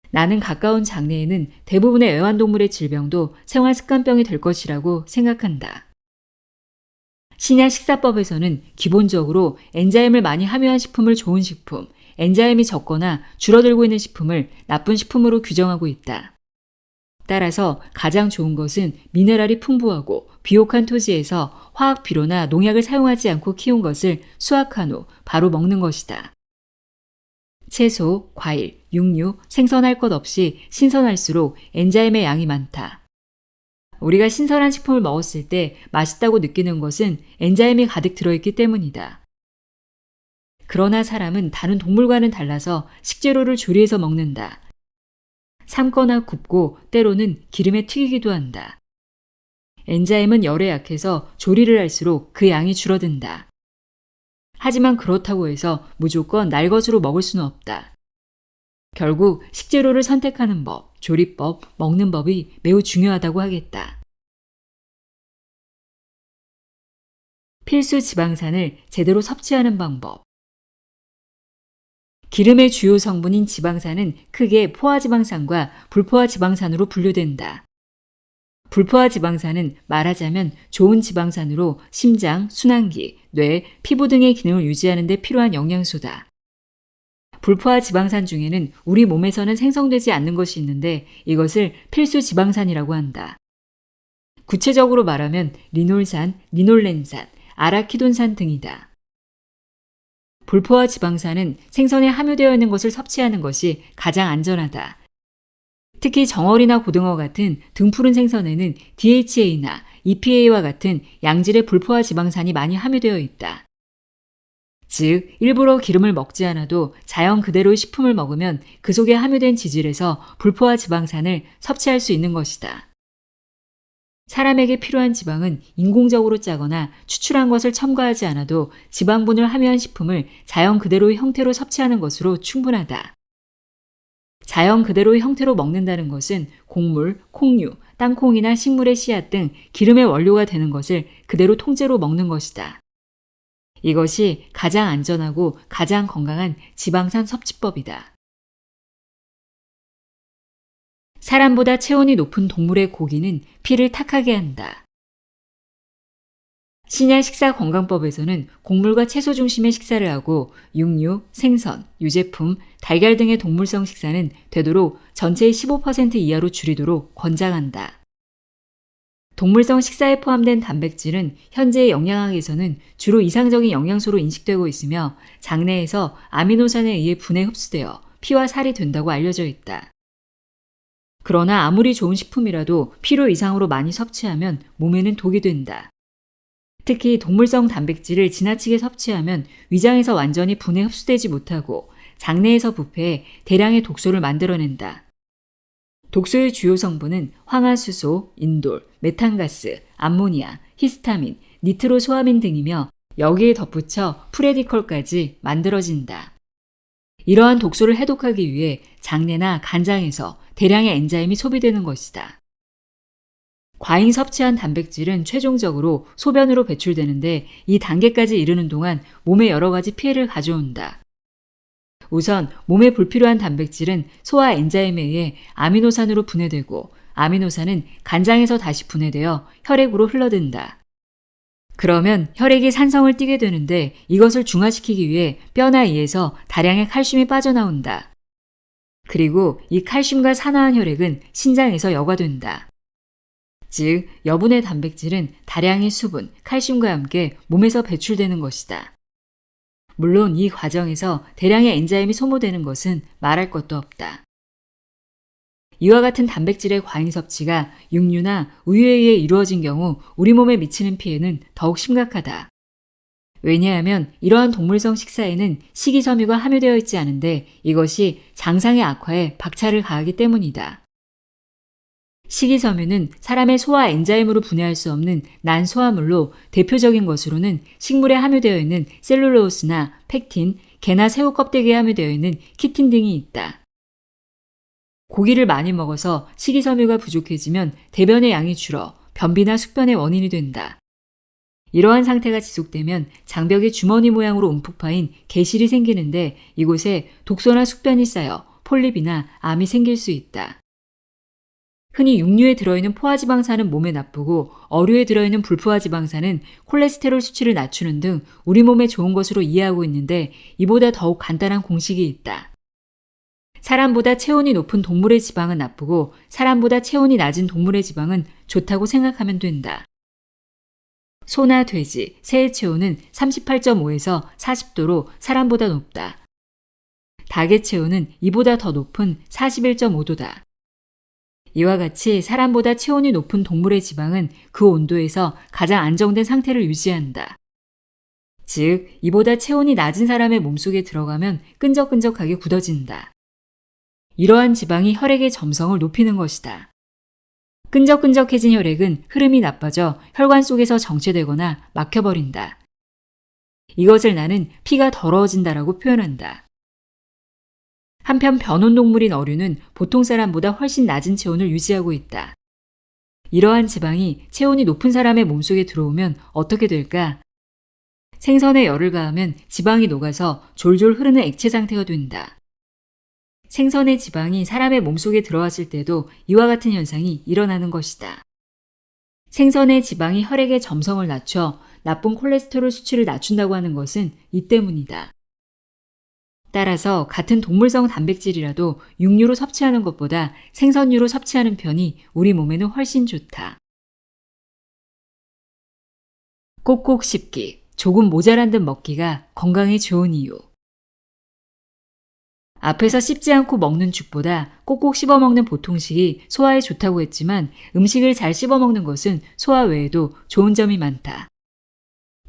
나는 가까운 장래에는 대부분의 애완동물의 질병도 생활습관병이 될 것이라고 생각한다. 신약 식사법에서는 기본적으로 엔자임을 많이 함유한 식품을 좋은 식품, 엔자임이 적거나 줄어들고 있는 식품을 나쁜 식품으로 규정하고 있다. 따라서 가장 좋은 것은 미네랄이 풍부하고 비옥한 토지에서 화학 비료나 농약을 사용하지 않고 키운 것을 수확한 후 바로 먹는 것이다. 채소, 과일, 육류, 생선할 것 없이 신선할수록 엔자임의 양이 많다. 우리가 신선한 식품을 먹었을 때 맛있다고 느끼는 것은 엔자임이 가득 들어있기 때문이다. 그러나 사람은 다른 동물과는 달라서 식재료를 조리해서 먹는다. 삶거나 굽고 때로는 기름에 튀기기도 한다. 엔자임은 열에 약해서 조리를 할수록 그 양이 줄어든다. 하지만 그렇다고 해서 무조건 날것으로 먹을 수는 없다. 결국 식재료를 선택하는 법, 조리법, 먹는 법이 매우 중요하다고 하겠다. 필수 지방산을 제대로 섭취하는 방법. 기름의 주요 성분인 지방산은 크게 포화지방산과 불포화지방산으로 분류된다. 불포화지방산은 말하자면 좋은 지방산으로 심장, 순환기, 뇌, 피부 등의 기능을 유지하는 데 필요한 영양소다. 불포화지방산 중에는 우리 몸에서는 생성되지 않는 것이 있는데 이것을 필수 지방산이라고 한다. 구체적으로 말하면 리놀산, 리놀렌산, 아라키돈산 등이다. 불포화 지방산은 생선에 함유되어 있는 것을 섭취하는 것이 가장 안전하다. 특히 정어리나 고등어 같은 등푸른 생선에는 DHA나 EPA와 같은 양질의 불포화 지방산이 많이 함유되어 있다. 즉, 일부러 기름을 먹지 않아도 자연 그대로의 식품을 먹으면 그 속에 함유된 지질에서 불포화 지방산을 섭취할 수 있는 것이다. 사람에게 필요한 지방은 인공적으로 짜거나 추출한 것을 첨가하지 않아도 지방분을 함유한 식품을 자연 그대로의 형태로 섭취하는 것으로 충분하다. 자연 그대로의 형태로 먹는다는 것은 곡물, 콩류, 땅콩이나 식물의 씨앗 등 기름의 원료가 되는 것을 그대로 통째로 먹는 것이다. 이것이 가장 안전하고 가장 건강한 지방산 섭취법이다. 사람보다 체온이 높은 동물의 고기는 피를 탁하게 한다. 신약 식사건강법에서는 곡물과 채소 중심의 식사를 하고 육류, 생선, 유제품, 달걀 등의 동물성 식사는 되도록 전체의 15% 이하로 줄이도록 권장한다. 동물성 식사에 포함된 단백질은 현재의 영양학에서는 주로 이상적인 영양소로 인식되고 있으며 장내에서 아미노산에 의해 분해 흡수되어 피와 살이 된다고 알려져 있다. 그러나 아무리 좋은 식품이라도 필요 이상으로 많이 섭취하면 몸에는 독이 된다. 특히 동물성 단백질을 지나치게 섭취하면 위장에서 완전히 분해 흡수되지 못하고 장내에서 부패해 대량의 독소를 만들어낸다. 독소의 주요 성분은 황화수소, 인돌, 메탄가스, 암모니아, 히스타민, 니트로소아민 등이며 여기에 덧붙여 프레디컬까지 만들어진다. 이러한 독소를 해독하기 위해 장내나 간장에서 대량의 엔자임이 소비되는 것이다. 과잉 섭취한 단백질은 최종적으로 소변으로 배출되는데 이 단계까지 이르는 동안 몸에 여러 가지 피해를 가져온다. 우선 몸에 불필요한 단백질은 소화 엔자임에 의해 아미노산으로 분해되고 아미노산은 간장에서 다시 분해되어 혈액으로 흘러든다. 그러면 혈액이 산성을 띠게 되는데 이것을 중화시키기 위해 뼈나 이에서 다량의 칼슘이 빠져나온다. 그리고 이 칼슘과 산화한 혈액은 신장에서 여과된다. 즉, 여분의 단백질은 다량의 수분, 칼슘과 함께 몸에서 배출되는 것이다. 물론 이 과정에서 대량의 엔자임이 소모되는 것은 말할 것도 없다. 이와 같은 단백질의 과잉 섭취가 육류나 우유에 의해 이루어진 경우 우리 몸에 미치는 피해는 더욱 심각하다. 왜냐하면 이러한 동물성 식사에는 식이섬유가 함유되어 있지 않은데 이것이 장상의 악화에 박차를 가하기 때문이다. 식이섬유는 사람의 소화 엔자임으로 분해할 수 없는 난소화물로 대표적인 것으로는 식물에 함유되어 있는 셀룰로스나 펙틴, 게나 새우 껍데기에 함유되어 있는 키틴 등이 있다. 고기를 많이 먹어서 식이섬유가 부족해지면 대변의 양이 줄어 변비나 숙변의 원인이 된다. 이러한 상태가 지속되면 장벽에 주머니 모양으로 움푹 파인 개실이 생기는데 이곳에 독소나 숙변이 쌓여 폴립이나 암이 생길 수 있다. 흔히 육류에 들어있는 포화지방산은 몸에 나쁘고 어류에 들어있는 불포화지방산은 콜레스테롤 수치를 낮추는 등 우리 몸에 좋은 것으로 이해하고 있는데 이보다 더욱 간단한 공식이 있다. 사람보다 체온이 높은 동물의 지방은 나쁘고 사람보다 체온이 낮은 동물의 지방은 좋다고 생각하면 된다. 소나 돼지, 새의 체온은 38.5에서 40도로 사람보다 높다. 닭의 체온은 이보다 더 높은 41.5도다. 이와 같이 사람보다 체온이 높은 동물의 지방은 그 온도에서 가장 안정된 상태를 유지한다. 즉, 이보다 체온이 낮은 사람의 몸속에 들어가면 끈적끈적하게 굳어진다. 이러한 지방이 혈액의 점성을 높이는 것이다. 끈적끈적해진 혈액은 흐름이 나빠져 혈관 속에서 정체되거나 막혀버린다. 이것을 나는 피가 더러워진다라고 표현한다. 한편 변온동물인 어류는 보통 사람보다 훨씬 낮은 체온을 유지하고 있다. 이러한 지방이 체온이 높은 사람의 몸속에 들어오면 어떻게 될까? 생선에 열을 가하면 지방이 녹아서 졸졸 흐르는 액체 상태가 된다. 생선의 지방이 사람의 몸속에 들어왔을 때도 이와 같은 현상이 일어나는 것이다. 생선의 지방이 혈액의 점성을 낮춰 나쁜 콜레스테롤 수치를 낮춘다고 하는 것은 이 때문이다. 따라서 같은 동물성 단백질이라도 육류로 섭취하는 것보다 생선류로 섭취하는 편이 우리 몸에는 훨씬 좋다. 꼭꼭 씹기, 조금 모자란 듯 먹기가 건강에 좋은 이유. 앞에서 씹지 않고 먹는 죽보다 꼭꼭 씹어 먹는 보통식이 소화에 좋다고 했지만 음식을 잘 씹어 먹는 것은 소화 외에도 좋은 점이 많다.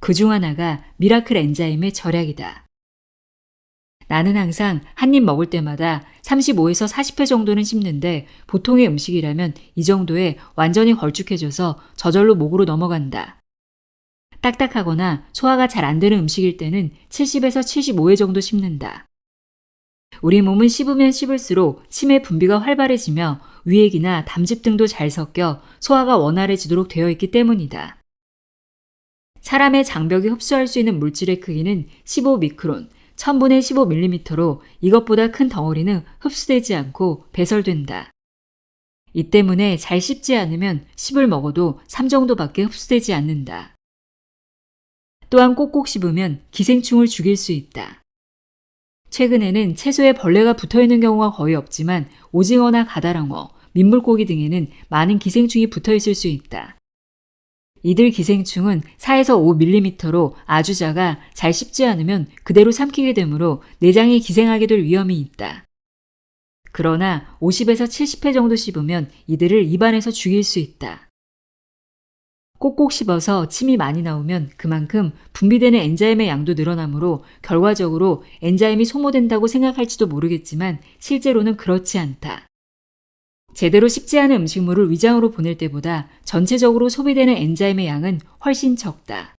그중 하나가 미라클 엔자임의 절약이다. 나는 항상 한 입 먹을 때마다 35에서 40회 정도는 씹는데 보통의 음식이라면 이 정도에 완전히 걸쭉해져서 저절로 목으로 넘어간다. 딱딱하거나 소화가 잘 안 되는 음식일 때는 70에서 75회 정도 씹는다. 우리 몸은 씹으면 씹을수록 침의 분비가 활발해지며 위액이나 담즙 등도 잘 섞여 소화가 원활해지도록 되어 있기 때문이다. 사람의 장벽이 흡수할 수 있는 물질의 크기는 15미크론, 1000분의 15mm로 이것보다 큰 덩어리는 흡수되지 않고 배설된다. 이 때문에 잘 씹지 않으면 10을 먹어도 3 정도밖에 흡수되지 않는다. 또한 꼭꼭 씹으면 기생충을 죽일 수 있다. 최근에는 채소에 벌레가 붙어있는 경우가 거의 없지만 오징어나 가다랑어, 민물고기 등에는 많은 기생충이 붙어있을 수 있다. 이들 기생충은 4에서 5mm로 아주 작아 잘 씹지 않으면 그대로 삼키게 되므로 내장에 기생하게 될 위험이 있다. 그러나 50에서 70회 정도 씹으면 이들을 입안에서 죽일 수 있다. 꼭꼭 씹어서 침이 많이 나오면 그만큼 분비되는 엔자임의 양도 늘어나므로 결과적으로 엔자임이 소모된다고 생각할지도 모르겠지만 실제로는 그렇지 않다. 제대로 씹지 않은 음식물을 위장으로 보낼 때보다 전체적으로 소비되는 엔자임의 양은 훨씬 적다.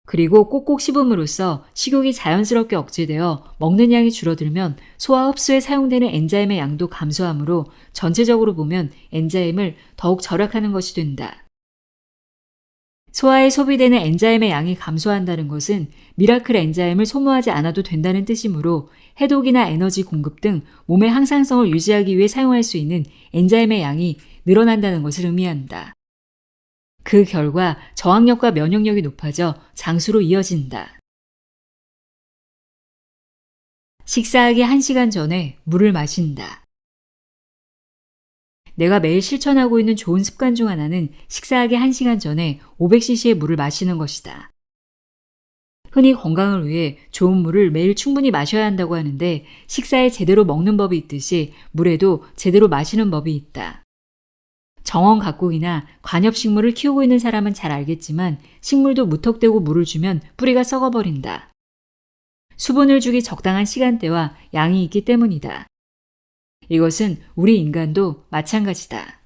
그리고 꼭꼭 씹음으로써 식욕이 자연스럽게 억제되어 먹는 양이 줄어들면 소화 흡수에 사용되는 엔자임의 양도 감소하므로 전체적으로 보면 엔자임을 더욱 절약하는 것이 된다. 소화에 소비되는 엔자임의 양이 감소한다는 것은 미라클 엔자임을 소모하지 않아도 된다는 뜻이므로 해독이나 에너지 공급 등 몸의 항상성을 유지하기 위해 사용할 수 있는 엔자임의 양이 늘어난다는 것을 의미한다. 그 결과 저항력과 면역력이 높아져 장수로 이어진다. 식사하기 1시간 전에 물을 마신다. 내가 매일 실천하고 있는 좋은 습관 중 하나는 식사하기 1시간 전에 500cc의 물을 마시는 것이다. 흔히 건강을 위해 좋은 물을 매일 충분히 마셔야 한다고 하는데 식사에 제대로 먹는 법이 있듯이 물에도 제대로 마시는 법이 있다. 정원 가꾸기나 관엽식물을 키우고 있는 사람은 잘 알겠지만 식물도 무턱대고 물을 주면 뿌리가 썩어버린다. 수분을 주기 적당한 시간대와 양이 있기 때문이다. 이것은 우리 인간도 마찬가지다.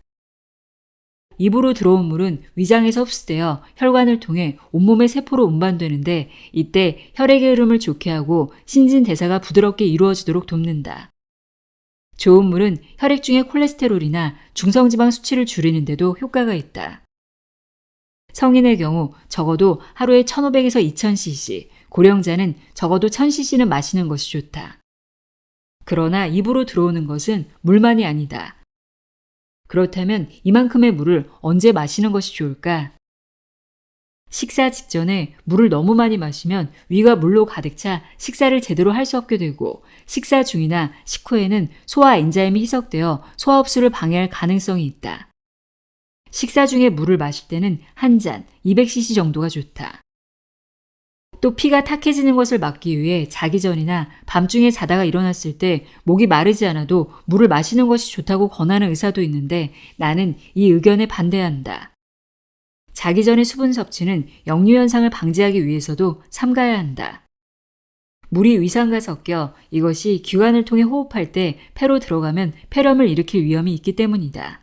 입으로 들어온 물은 위장에서 흡수되어 혈관을 통해 온몸의 세포로 운반되는데 이때 혈액의 흐름을 좋게 하고 신진대사가 부드럽게 이루어지도록 돕는다. 좋은 물은 혈액 중의 콜레스테롤이나 중성지방 수치를 줄이는 데도 효과가 있다. 성인의 경우 적어도 하루에 1500에서 2000cc, 고령자는 적어도 1000cc는 마시는 것이 좋다. 그러나 입으로 들어오는 것은 물만이 아니다. 그렇다면 이만큼의 물을 언제 마시는 것이 좋을까? 식사 직전에 물을 너무 많이 마시면 위가 물로 가득 차 식사를 제대로 할 수 없게 되고 식사 중이나 식후에는 소화 엔자임이 희석되어 소화 흡수를 방해할 가능성이 있다. 식사 중에 물을 마실 때는 한 잔 200cc 정도가 좋다. 또 피가 탁해지는 것을 막기 위해 자기 전이나 밤중에 자다가 일어났을 때 목이 마르지 않아도 물을 마시는 것이 좋다고 권하는 의사도 있는데 나는 이 의견에 반대한다. 자기 전의 수분 섭취는 역류 현상을 방지하기 위해서도 삼가야 한다. 물이 위산과 섞여 이것이 기관을 통해 호흡할 때 폐로 들어가면 폐렴을 일으킬 위험이 있기 때문이다.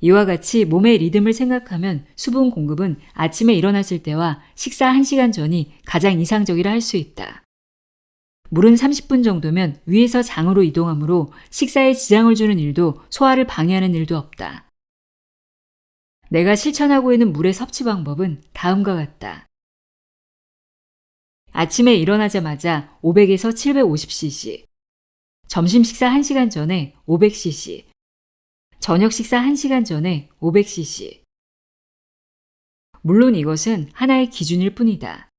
이와 같이 몸의 리듬을 생각하면 수분 공급은 아침에 일어났을 때와 식사 1시간 전이 가장 이상적이라 할 수 있다. 물은 30분 정도면 위에서 장으로 이동하므로 식사에 지장을 주는 일도 소화를 방해하는 일도 없다. 내가 실천하고 있는 물의 섭취 방법은 다음과 같다. 아침에 일어나자마자 500에서 750cc, 점심 식사 1시간 전에 500cc, 저녁 식사 1시간 전에 500cc. 물론 이것은 하나의 기준일 뿐이다.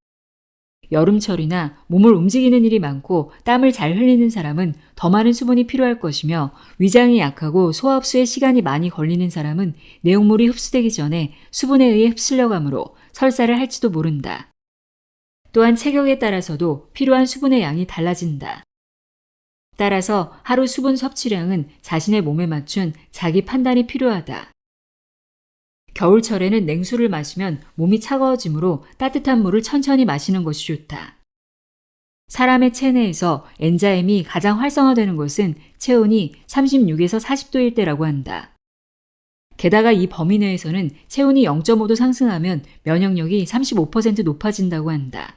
여름철이나 몸을 움직이는 일이 많고 땀을 잘 흘리는 사람은 더 많은 수분이 필요할 것이며 위장이 약하고 소화 흡수에 시간이 많이 걸리는 사람은 내용물이 흡수되기 전에 수분에 의해 흡수려 가므로 설사를 할지도 모른다. 또한 체격에 따라서도 필요한 수분의 양이 달라진다. 따라서 하루 수분 섭취량은 자신의 몸에 맞춘 자기 판단이 필요하다. 겨울철에는 냉수를 마시면 몸이 차가워지므로 따뜻한 물을 천천히 마시는 것이 좋다. 사람의 체내에서 엔자임이 가장 활성화되는 것은 체온이 36에서 40도일 때라고 한다. 게다가 이 범위 내에서는 체온이 0.5도 상승하면 면역력이 35% 높아진다고 한다.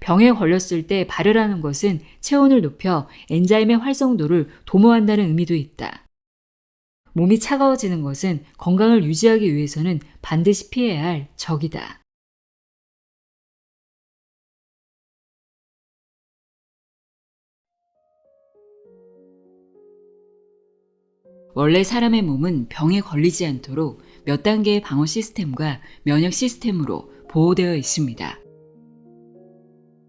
병에 걸렸을 때 발효라는 것은 체온을 높여 엔자임의 활성도를 도모한다는 의미도 있다. 몸이 차가워지는 것은 건강을 유지하기 위해서는 반드시 피해야 할 적이다. 원래 사람의 몸은 병에 걸리지 않도록 몇 단계의 방어 시스템과 면역 시스템으로 보호되어 있습니다.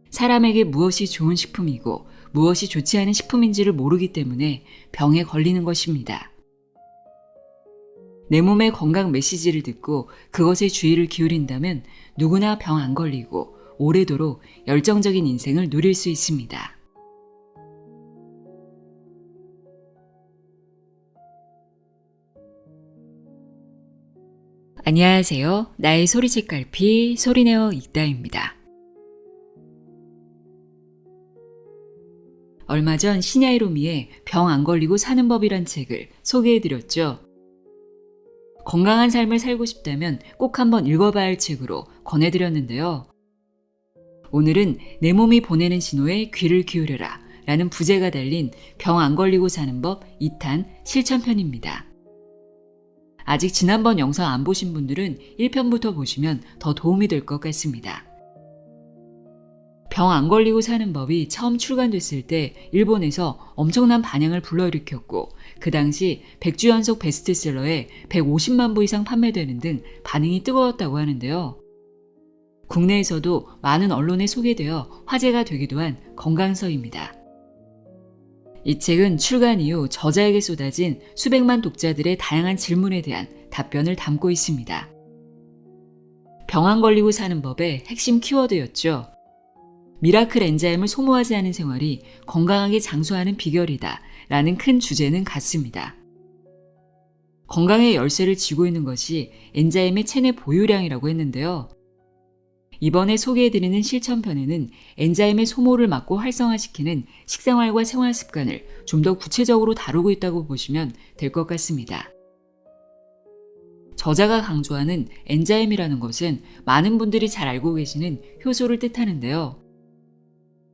사람에게 무엇이 좋은 식품이고 무엇이 좋지 않은 식품인지를 모르기 때문에 병에 걸리는 것입니다. 내 몸의 건강 메시지를 듣고 그것에 주의를 기울인다면 누구나 병 안 걸리고 오래도록 열정적인 인생을 누릴 수 있습니다. 안녕하세요. 나의 소리책갈피 소리내어 읽다입니다. 얼마 전 시냐이로미의 병 안 걸리고 사는 법이란 책을 소개해드렸죠. 건강한 삶을 살고 싶다면 꼭 한번 읽어봐야 할 책으로 권해드렸는데요. 오늘은 내 몸이 보내는 신호에 귀를 기울여라 라는 부제가 달린 병 안 걸리고 사는 법 2탄 실천편입니다. 아직 지난번 영상 안 보신 분들은 1편부터 보시면 더 도움이 될 것 같습니다. 병 안 걸리고 사는 법이 처음 출간됐을 때 일본에서 엄청난 반향을 불러일으켰고 그 당시 100주 연속 베스트셀러에 150만 부 이상 판매되는 등 반응이 뜨거웠다고 하는데요. 국내에서도 많은 언론에 소개되어 화제가 되기도 한 건강서입니다. 이 책은 출간 이후 저자에게 쏟아진 수백만 독자들의 다양한 질문에 대한 답변을 담고 있습니다. 병 안 걸리고 사는 법의 핵심 키워드였죠. 미라클 엔자임을 소모하지 않은 생활이 건강하게 장수하는 비결이다 라는 큰 주제는 같습니다. 건강의 열쇠를 쥐고 있는 것이 엔자임의 체내 보유량이라고 했는데요. 이번에 소개해드리는 실천편에는 엔자임의 소모를 막고 활성화시키는 식생활과 생활 습관을 좀 더 구체적으로 다루고 있다고 보시면 될 것 같습니다. 저자가 강조하는 엔자임이라는 것은 많은 분들이 잘 알고 계시는 효소를 뜻하는데요.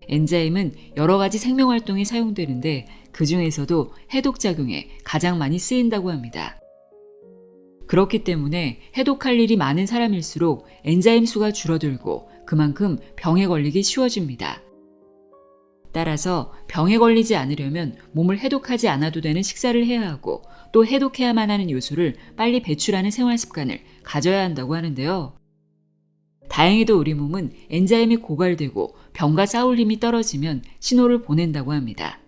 엔자임은 여러 가지 생명활동에 사용되는데 그 중에서도 해독작용에 가장 많이 쓰인다고 합니다. 그렇기 때문에 해독할 일이 많은 사람일수록 엔자임 수가 줄어들고 그만큼 병에 걸리기 쉬워집니다. 따라서 병에 걸리지 않으려면 몸을 해독하지 않아도 되는 식사를 해야 하고 또 해독해야만 하는 요소를 빨리 배출하는 생활 습관을 가져야 한다고 하는데요. 다행히도 우리 몸은 엔자임이 고갈되고 병과 싸울 힘이 떨어지면 신호를 보낸다고 합니다.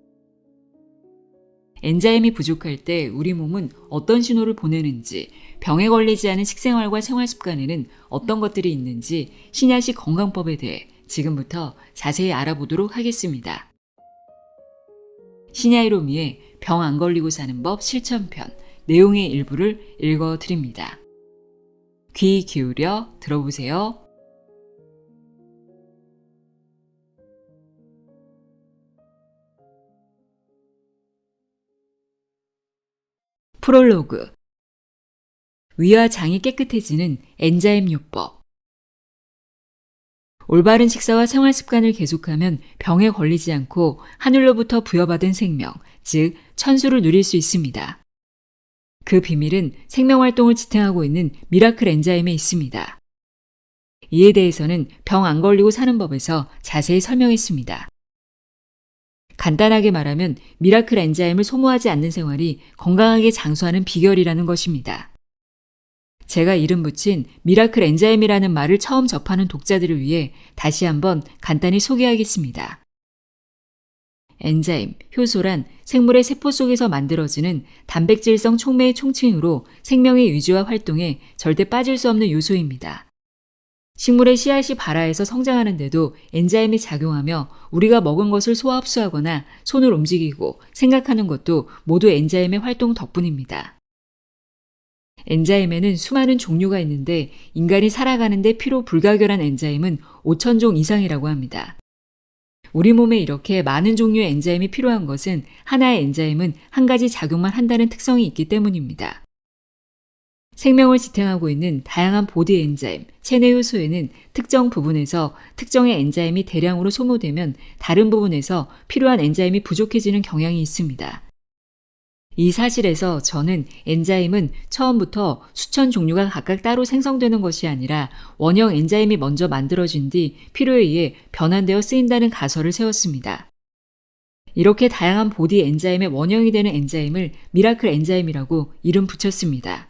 엔자임이 부족할 때 우리 몸은 어떤 신호를 보내는지, 병에 걸리지 않은 식생활과 생활 습관에는 어떤 것들이 있는지 신야식 건강법에 대해 지금부터 자세히 알아보도록 하겠습니다. 시냐이로미의 병 안 걸리고 사는 법 실천편 내용의 일부를 읽어드립니다. 귀 기울여 들어보세요. 프롤로그. 위와 장이 깨끗해지는 엔자임 요법. 올바른 식사와 생활 습관을 계속하면 병에 걸리지 않고 하늘로부터 부여받은 생명, 즉 천수를 누릴 수 있습니다. 그 비밀은 생명활동을 지탱하고 있는 미라클 엔자임에 있습니다. 이에 대해서는 병 안 걸리고 사는 법에서 자세히 설명했습니다. 간단하게 말하면 미라클 엔자임을 소모하지 않는 생활이 건강하게 장수하는 비결이라는 것입니다. 제가 이름 붙인 미라클 엔자임이라는 말을 처음 접하는 독자들을 위해 다시 한번 간단히 소개하겠습니다. 엔자임, 효소란 생물의 세포 속에서 만들어지는 단백질성 촉매의 총칭으로 생명의 유지와 활동에 절대 빠질 수 없는 요소입니다. 식물의 씨앗이 발아해서 성장하는데도 엔자임이 작용하며 우리가 먹은 것을 소화 흡수하거나 손을 움직이고 생각하는 것도 모두 엔자임의 활동 덕분입니다. 엔자임에는 수많은 종류가 있는데 인간이 살아가는 데 필요 불가결한 엔자임은 5,000종 이상이라고 합니다. 우리 몸에 이렇게 많은 종류의 엔자임이 필요한 것은 하나의 엔자임은 한 가지 작용만 한다는 특성이 있기 때문입니다. 생명을 지탱하고 있는 다양한 보디 엔자임, 체내 효소에는 특정 부분에서 특정의 엔자임이 대량으로 소모되면 다른 부분에서 필요한 엔자임이 부족해지는 경향이 있습니다. 이 사실에서 저는 엔자임은 처음부터 수천 종류가 각각 따로 생성되는 것이 아니라 원형 엔자임이 먼저 만들어진 뒤 필요에 의해 변환되어 쓰인다는 가설을 세웠습니다. 이렇게 다양한 보디 엔자임의 원형이 되는 엔자임을 미라클 엔자임이라고 이름 붙였습니다.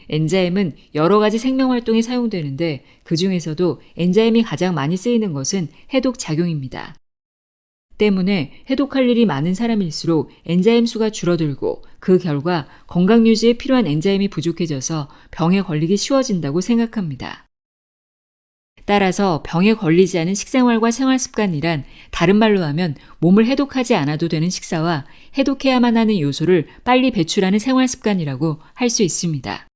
엔자임은 여러 가지 생명활동에 사용되는데 그 중에서도 엔자임이 가장 많이 쓰이는 것은 해독 작용입니다. 때문에 해독할 일이 많은 사람일수록 엔자임 수가 줄어들고 그 결과 건강 유지에 필요한 엔자임이 부족해져서 병에 걸리기 쉬워진다고 생각합니다. 따라서 병에 걸리지 않은 식생활과 생활 습관이란 다른 말로 하면 몸을 해독하지 않아도 되는 식사와 해독해야만 하는 요소를 빨리 배출하는 생활 습관이라고 할 수 있습니다.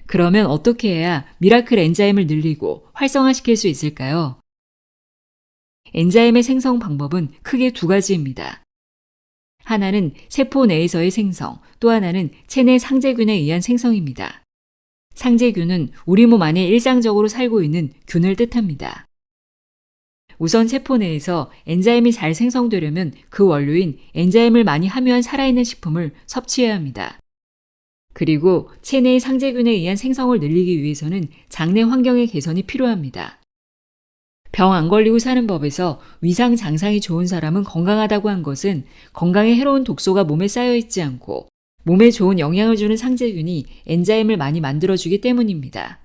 그러면 어떻게 해야 미라클 엔자임을 늘리고 활성화시킬 수 있을까요? 엔자임의 생성 방법은 크게 두 가지입니다. 하나는 세포 내에서의 생성, 또 하나는 체내 상재균에 의한 생성입니다. 상재균은 우리 몸 안에 일상적으로 살고 있는 균을 뜻합니다. 우선 세포 내에서 엔자임이 잘 생성되려면 그 원료인 엔자임을 많이 함유한 살아있는 식품을 섭취해야 합니다. 그리고 체내의 상재균에 의한 생성을 늘리기 위해서는 장내 환경의 개선이 필요합니다. 병 안 걸리고 사는 법에서 위상 장상이 좋은 사람은 건강하다고 한 것은 건강에 해로운 독소가 몸에 쌓여 있지 않고 몸에 좋은 영향을 주는 상재균이 엔자임을 많이 만들어주기 때문입니다.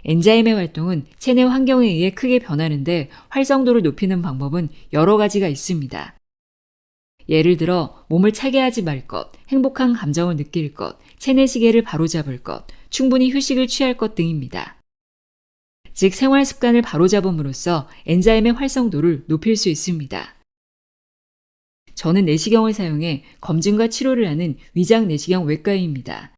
엔자임의 활동은 체내 환경에 의해 크게 변하는데 활성도를 높이는 방법은 여러 가지가 있습니다. 예를 들어 몸을 차게 하지 말 것, 행복한 감정을 느낄 것, 체내 시계를 바로잡을 것, 충분히 휴식을 취할 것 등입니다. 즉 생활 습관을 바로잡음으로써 엔자임의 활성도를 높일 수 있습니다. 저는 내시경을 사용해 검진과 치료를 하는 위장 내시경 외과의입니다.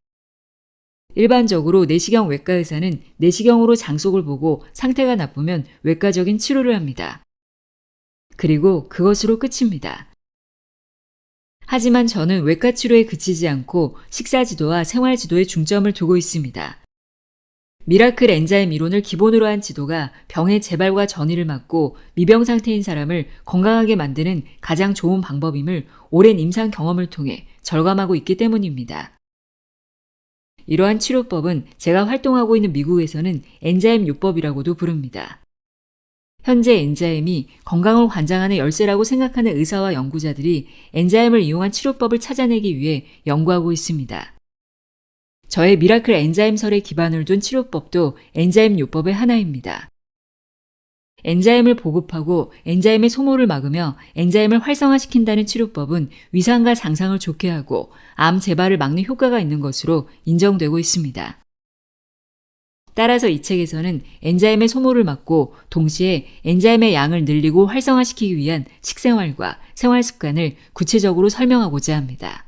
일반적으로 내시경 외과 의사는 내시경으로 장속을 보고 상태가 나쁘면 외과적인 치료를 합니다. 그리고 그것으로 끝입니다. 하지만 저는 외과 치료에 그치지 않고 식사 지도와 생활 지도에 중점을 두고 있습니다. 미라클 엔자임 이론을 기본으로 한 지도가 병의 재발과 전이를 막고 미병 상태인 사람을 건강하게 만드는 가장 좋은 방법임을 오랜 임상 경험을 통해 절감하고 있기 때문입니다. 이러한 치료법은 제가 활동하고 있는 미국에서는 엔자임 요법이라고도 부릅니다. 현재 엔자임이 건강을 관장하는 열쇠라고 생각하는 의사와 연구자들이 엔자임을 이용한 치료법을 찾아내기 위해 연구하고 있습니다. 저의 미라클 엔자임설에 기반을 둔 치료법도 엔자임 요법의 하나입니다. 엔자임을 보급하고 엔자임의 소모를 막으며 엔자임을 활성화시킨다는 치료법은 위상과 장상을 좋게 하고 암 재발을 막는 효과가 있는 것으로 인정되고 있습니다. 따라서 이 책에서는 엔자임의 소모를 막고 동시에 엔자임의 양을 늘리고 활성화시키기 위한 식생활과 생활 습관을 구체적으로 설명하고자 합니다.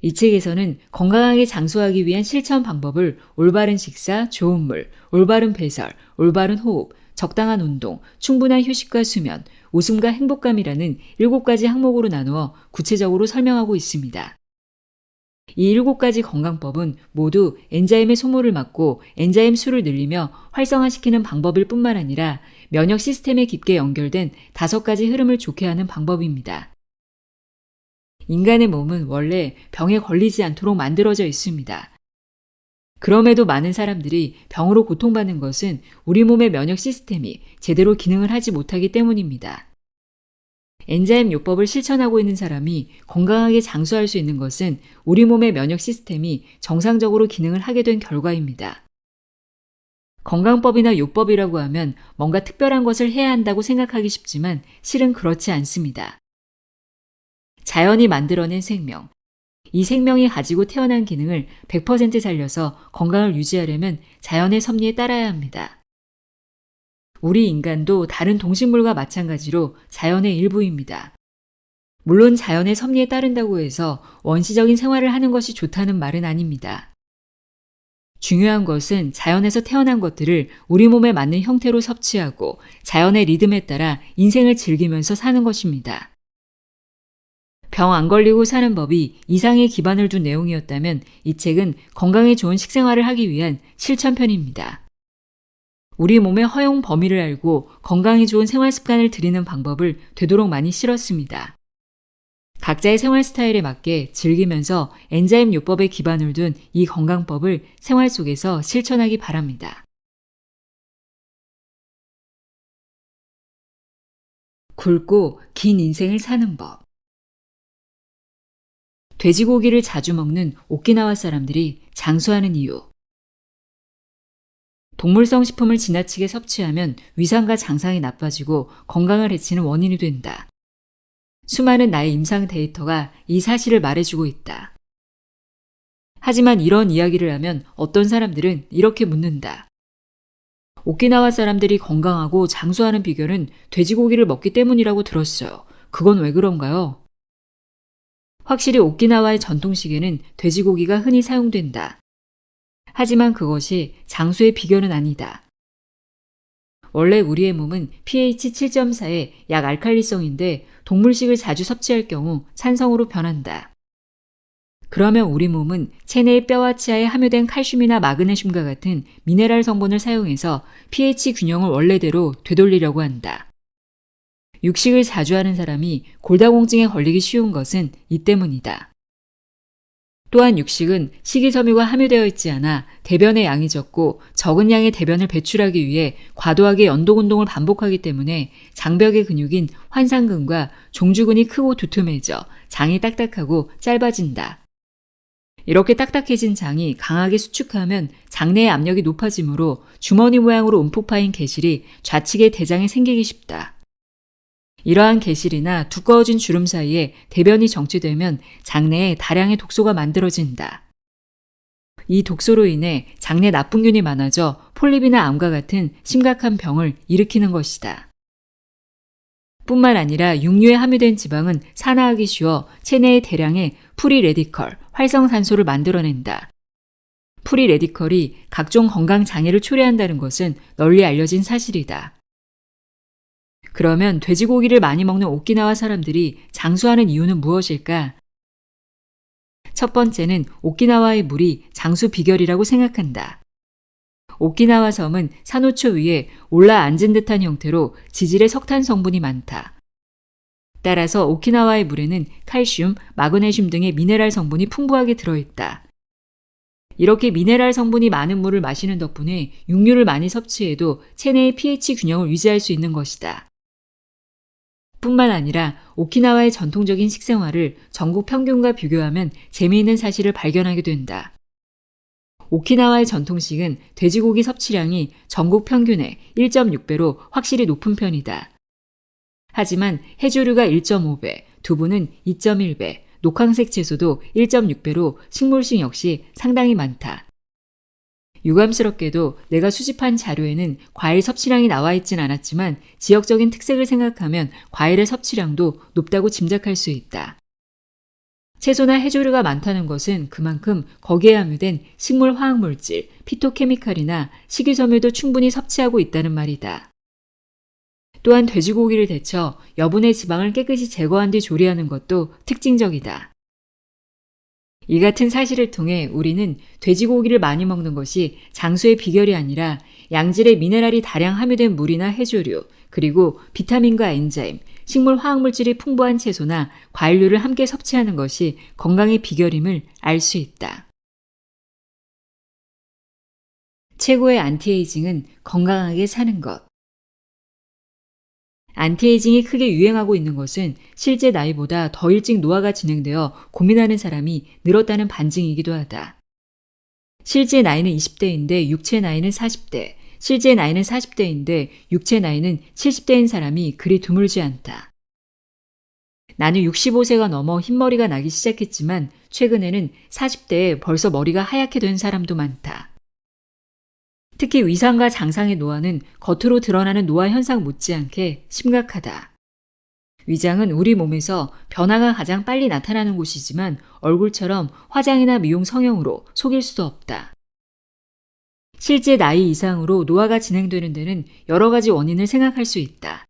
이 책에서는 건강하게 장수하기 위한 실천 방법을 올바른 식사, 좋은 물, 올바른 배설, 올바른 호흡, 적당한 운동, 충분한 휴식과 수면, 웃음과 행복감이라는 7가지 항목으로 나누어 구체적으로 설명하고 있습니다. 이 7가지 건강법은 모두 엔자임의 소모를 막고 엔자임 수를 늘리며 활성화시키는 방법일 뿐만 아니라 면역 시스템에 깊게 연결된 5가지 흐름을 좋게 하는 방법입니다. 인간의 몸은 원래 병에 걸리지 않도록 만들어져 있습니다. 그럼에도 많은 사람들이 병으로 고통받는 것은 우리 몸의 면역 시스템이 제대로 기능을 하지 못하기 때문입니다. 엔자임 요법을 실천하고 있는 사람이 건강하게 장수할 수 있는 것은 우리 몸의 면역 시스템이 정상적으로 기능을 하게 된 결과입니다. 건강법이나 요법이라고 하면 뭔가 특별한 것을 해야 한다고 생각하기 쉽지만 실은 그렇지 않습니다. 자연이 만들어낸 생명, 이 생명이 가지고 태어난 기능을 100% 살려서 건강을 유지하려면 자연의 섭리에 따라야 합니다. 우리 인간도 다른 동식물과 마찬가지로 자연의 일부입니다. 물론 자연의 섭리에 따른다고 해서 원시적인 생활을 하는 것이 좋다는 말은 아닙니다. 중요한 것은 자연에서 태어난 것들을 우리 몸에 맞는 형태로 섭취하고 자연의 리듬에 따라 인생을 즐기면서 사는 것입니다. 병 안 걸리고 사는 법이 이상의 기반을 둔 내용이었다면 이 책은 건강에 좋은 식생활을 하기 위한 실천편입니다. 우리 몸의 허용 범위를 알고 건강에 좋은 생활 습관을 들이는 방법을 되도록 많이 실었습니다. 각자의 생활 스타일에 맞게 즐기면서 엔자임 요법에 기반을 둔 이 건강법을 생활 속에서 실천하기 바랍니다. 굵고 긴 인생을 사는 법. 돼지고기를 자주 먹는 오키나와 사람들이 장수하는 이유. 동물성 식품을 지나치게 섭취하면 위상과 장상이 나빠지고 건강을 해치는 원인이 된다. 수많은 나의 임상 데이터가 이 사실을 말해주고 있다. 하지만 이런 이야기를 하면 어떤 사람들은 이렇게 묻는다. 오키나와 사람들이 건강하고 장수하는 비결은 돼지고기를 먹기 때문이라고 들었어요. 그건 왜 그런가요? 확실히 오키나와의 전통식에는 돼지고기가 흔히 사용된다. 하지만 그것이 장수의 비결은 아니다. 원래 우리의 몸은 pH 7.4의 약 알칼리성인데 동물식을 자주 섭취할 경우 산성으로 변한다. 그러면 우리 몸은 체내의 뼈와 치아에 함유된 칼슘이나 마그네슘과 같은 미네랄 성분을 사용해서 pH 균형을 원래대로 되돌리려고 한다. 육식을 자주 하는 사람이 골다공증에 걸리기 쉬운 것은 이 때문이다. 또한 육식은 식이섬유가 함유되어 있지 않아 대변의 양이 적고 적은 양의 대변을 배출하기 위해 과도하게 연독운동을 반복하기 때문에 장벽의 근육인 환상근과 종주근이 크고 두툼해져 장이 딱딱하고 짧아진다. 이렇게 딱딱해진 장이 강하게 수축하면 장내의 압력이 높아지므로 주머니 모양으로 움푹 파인 개실이 좌측의 대장에 생기기 쉽다. 이러한 개실이나 두꺼워진 주름 사이에 대변이 정체되면 장내에 다량의 독소가 만들어진다. 이 독소로 인해 장내 나쁜균이 많아져 폴립이나 암과 같은 심각한 병을 일으키는 것이다. 뿐만 아니라 육류에 함유된 지방은 산화하기 쉬워 체내의 대량의 프리 레디컬, 활성산소를 만들어낸다. 프리 레디컬이 각종 건강 장애를 초래한다는 것은 널리 알려진 사실이다. 그러면 돼지고기를 많이 먹는 오키나와 사람들이 장수하는 이유는 무엇일까? 첫 번째는 오키나와의 물이 장수 비결이라고 생각한다. 오키나와 섬은 산호초 위에 올라앉은 듯한 형태로 지질의 석탄 성분이 많다. 따라서 오키나와의 물에는 칼슘, 마그네슘 등의 미네랄 성분이 풍부하게 들어있다. 이렇게 미네랄 성분이 많은 물을 마시는 덕분에 육류를 많이 섭취해도 체내의 pH 균형을 유지할 수 있는 것이다. 뿐만 아니라 오키나와의 전통적인 식생활을 전국 평균과 비교하면 재미있는 사실을 발견하게 된다. 오키나와의 전통식은 돼지고기 섭취량이 전국 평균의 1.6배로 확실히 높은 편이다. 하지만 해조류가 1.5배, 두부는 2.1배, 녹황색 채소도 1.6배로 식물식 역시 상당히 많다. 유감스럽게도 내가 수집한 자료에는 과일 섭취량이 나와 있진 않았지만 지역적인 특색을 생각하면 과일의 섭취량도 높다고 짐작할 수 있다. 채소나 해조류가 많다는 것은 그만큼 거기에 함유된 식물 화학물질, 피토케미칼이나 식이섬유도 충분히 섭취하고 있다는 말이다. 또한 돼지고기를 데쳐 여분의 지방을 깨끗이 제거한 뒤 조리하는 것도 특징적이다. 이 같은 사실을 통해 우리는 돼지고기를 많이 먹는 것이 장수의 비결이 아니라 양질의 미네랄이 다량 함유된 물이나 해조류, 그리고 비타민과 엔자임, 식물 화학물질이 풍부한 채소나 과일류를 함께 섭취하는 것이 건강의 비결임을 알 수 있다. 최고의 안티에이징은 건강하게 사는 것. 안티에이징이 크게 유행하고 있는 것은 실제 나이보다 더 일찍 노화가 진행되어 고민하는 사람이 늘었다는 반증이기도 하다. 실제 나이는 20대인데 육체 나이는 40대, 실제 나이는 40대인데 육체 나이는 70대인 사람이 그리 드물지 않다. 나는 65세가 넘어 흰머리가 나기 시작했지만 최근에는 40대에 벌써 머리가 하얗게 된 사람도 많다. 특히 위상과 장상의 노화는 겉으로 드러나는 노화 현상 못지않게 심각하다. 위장은 우리 몸에서 변화가 가장 빨리 나타나는 곳이지만 얼굴처럼 화장이나 미용 성형으로 속일 수도 없다. 실제 나이 이상으로 노화가 진행되는 데는 여러 가지 원인을 생각할 수 있다.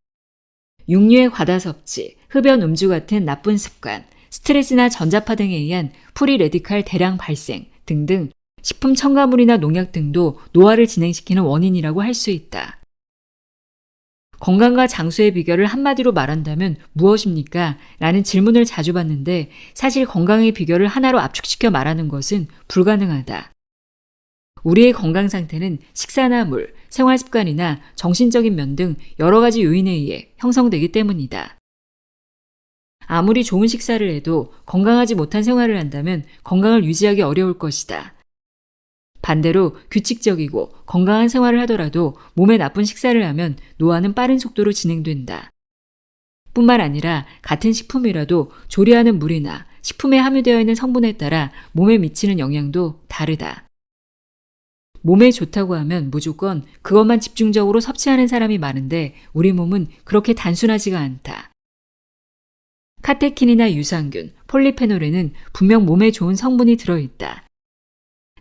육류의 과다 섭취, 흡연 음주 같은 나쁜 습관, 스트레스나 전자파 등에 의한 프리 레디칼 대량 발생 등등 식품 첨가물이나 농약 등도 노화를 진행시키는 원인이라고 할 수 있다. 건강과 장수의 비결을 한마디로 말한다면 무엇입니까? 라는 질문을 자주 받는데 사실 건강의 비결을 하나로 압축시켜 말하는 것은 불가능하다. 우리의 건강 상태는 식사나 물, 생활 습관이나 정신적인 면 등 여러 가지 요인에 의해 형성되기 때문이다. 아무리 좋은 식사를 해도 건강하지 못한 생활을 한다면 건강을 유지하기 어려울 것이다. 반대로 규칙적이고 건강한 생활을 하더라도 몸에 나쁜 식사를 하면 노화는 빠른 속도로 진행된다. 뿐만 아니라 같은 식품이라도 조리하는 물이나 식품에 함유되어 있는 성분에 따라 몸에 미치는 영향도 다르다. 몸에 좋다고 하면 무조건 그것만 집중적으로 섭취하는 사람이 많은데 우리 몸은 그렇게 단순하지가 않다. 카테킨이나 유산균, 폴리페놀에는 분명 몸에 좋은 성분이 들어있다.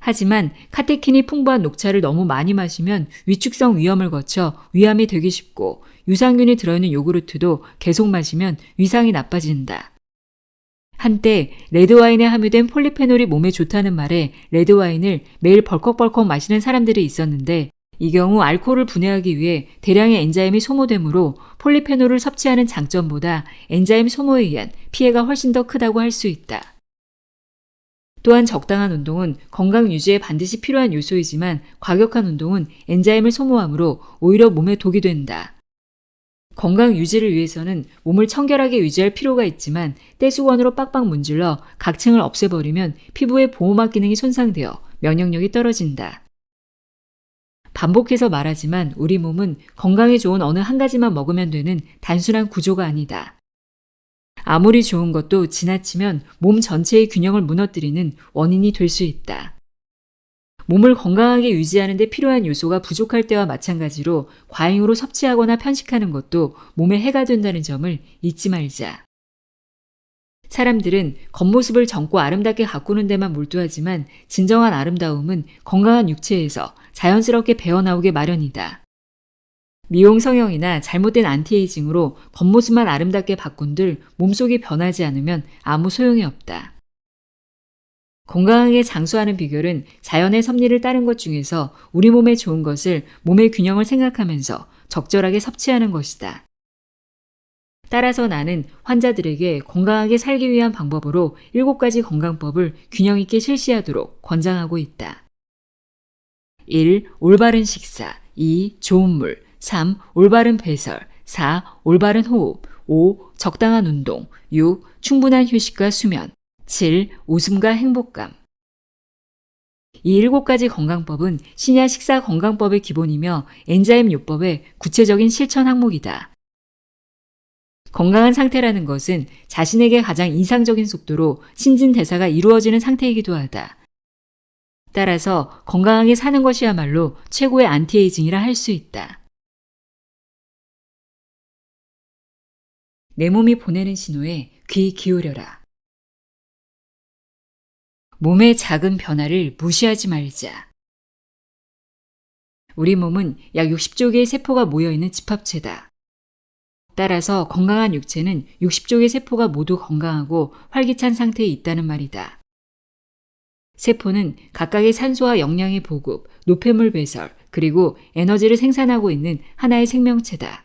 하지만 카테킨이 풍부한 녹차를 너무 많이 마시면 위축성 위염을 거쳐 위암이 되기 쉽고 유산균이 들어있는 요구르트도 계속 마시면 위상이 나빠진다. 한때 레드와인에 함유된 폴리페놀이 몸에 좋다는 말에 레드와인을 매일 벌컥벌컥 마시는 사람들이 있었는데 이 경우 알코올을 분해하기 위해 대량의 엔자임이 소모되므로 폴리페놀을 섭취하는 장점보다 엔자임 소모에 의한 피해가 훨씬 더 크다고 할 수 있다. 또한 적당한 운동은 건강 유지에 반드시 필요한 요소이지만 과격한 운동은 엔자임을 소모하므로 오히려 몸에 독이 된다. 건강 유지를 위해서는 몸을 청결하게 유지할 필요가 있지만 떼수건으로 빡빡 문질러 각층을 없애버리면 피부의 보호막 기능이 손상되어 면역력이 떨어진다. 반복해서 말하지만 우리 몸은 건강에 좋은 어느 한 가지만 먹으면 되는 단순한 구조가 아니다. 아무리 좋은 것도 지나치면 몸 전체의 균형을 무너뜨리는 원인이 될 수 있다. 몸을 건강하게 유지하는 데 필요한 요소가 부족할 때와 마찬가지로 과잉으로 섭취하거나 편식하는 것도 몸에 해가 된다는 점을 잊지 말자. 사람들은 겉모습을 젊고 아름답게 가꾸는 데만 몰두하지만 진정한 아름다움은 건강한 육체에서 자연스럽게 배어나오게 마련이다. 미용 성형이나 잘못된 안티에이징으로 겉모습만 아름답게 바꾼들 몸속이 변하지 않으면 아무 소용이 없다. 건강하게 장수하는 비결은 자연의 섭리를 따른 것 중에서 우리 몸에 좋은 것을 몸의 균형을 생각하면서 적절하게 섭취하는 것이다. 따라서 나는 환자들에게 건강하게 살기 위한 방법으로 7가지 건강법을 균형 있게 실시하도록 권장하고 있다. 1. 올바른 식사 2. 좋은 물 3. 올바른 배설 4. 올바른 호흡 5. 적당한 운동 6. 충분한 휴식과 수면 7. 웃음과 행복감. 이 7가지 건강법은 신야 식사 건강법의 기본이며 엔자임 요법의 구체적인 실천 항목이다. 건강한 상태라는 것은 자신에게 가장 이상적인 속도로 신진대사가 이루어지는 상태이기도 하다. 따라서 건강하게 사는 것이야말로 최고의 안티에이징이라 할 수 있다. 내 몸이 보내는 신호에 귀 기울여라. 몸의 작은 변화를 무시하지 말자. 우리 몸은 약 60조 개의 세포가 모여있는 집합체다. 따라서 건강한 육체는 60조 개의 세포가 모두 건강하고 활기찬 상태에 있다는 말이다. 세포는 각각의 산소와 영양의 보급, 노폐물 배설, 그리고 에너지를 생산하고 있는 하나의 생명체다.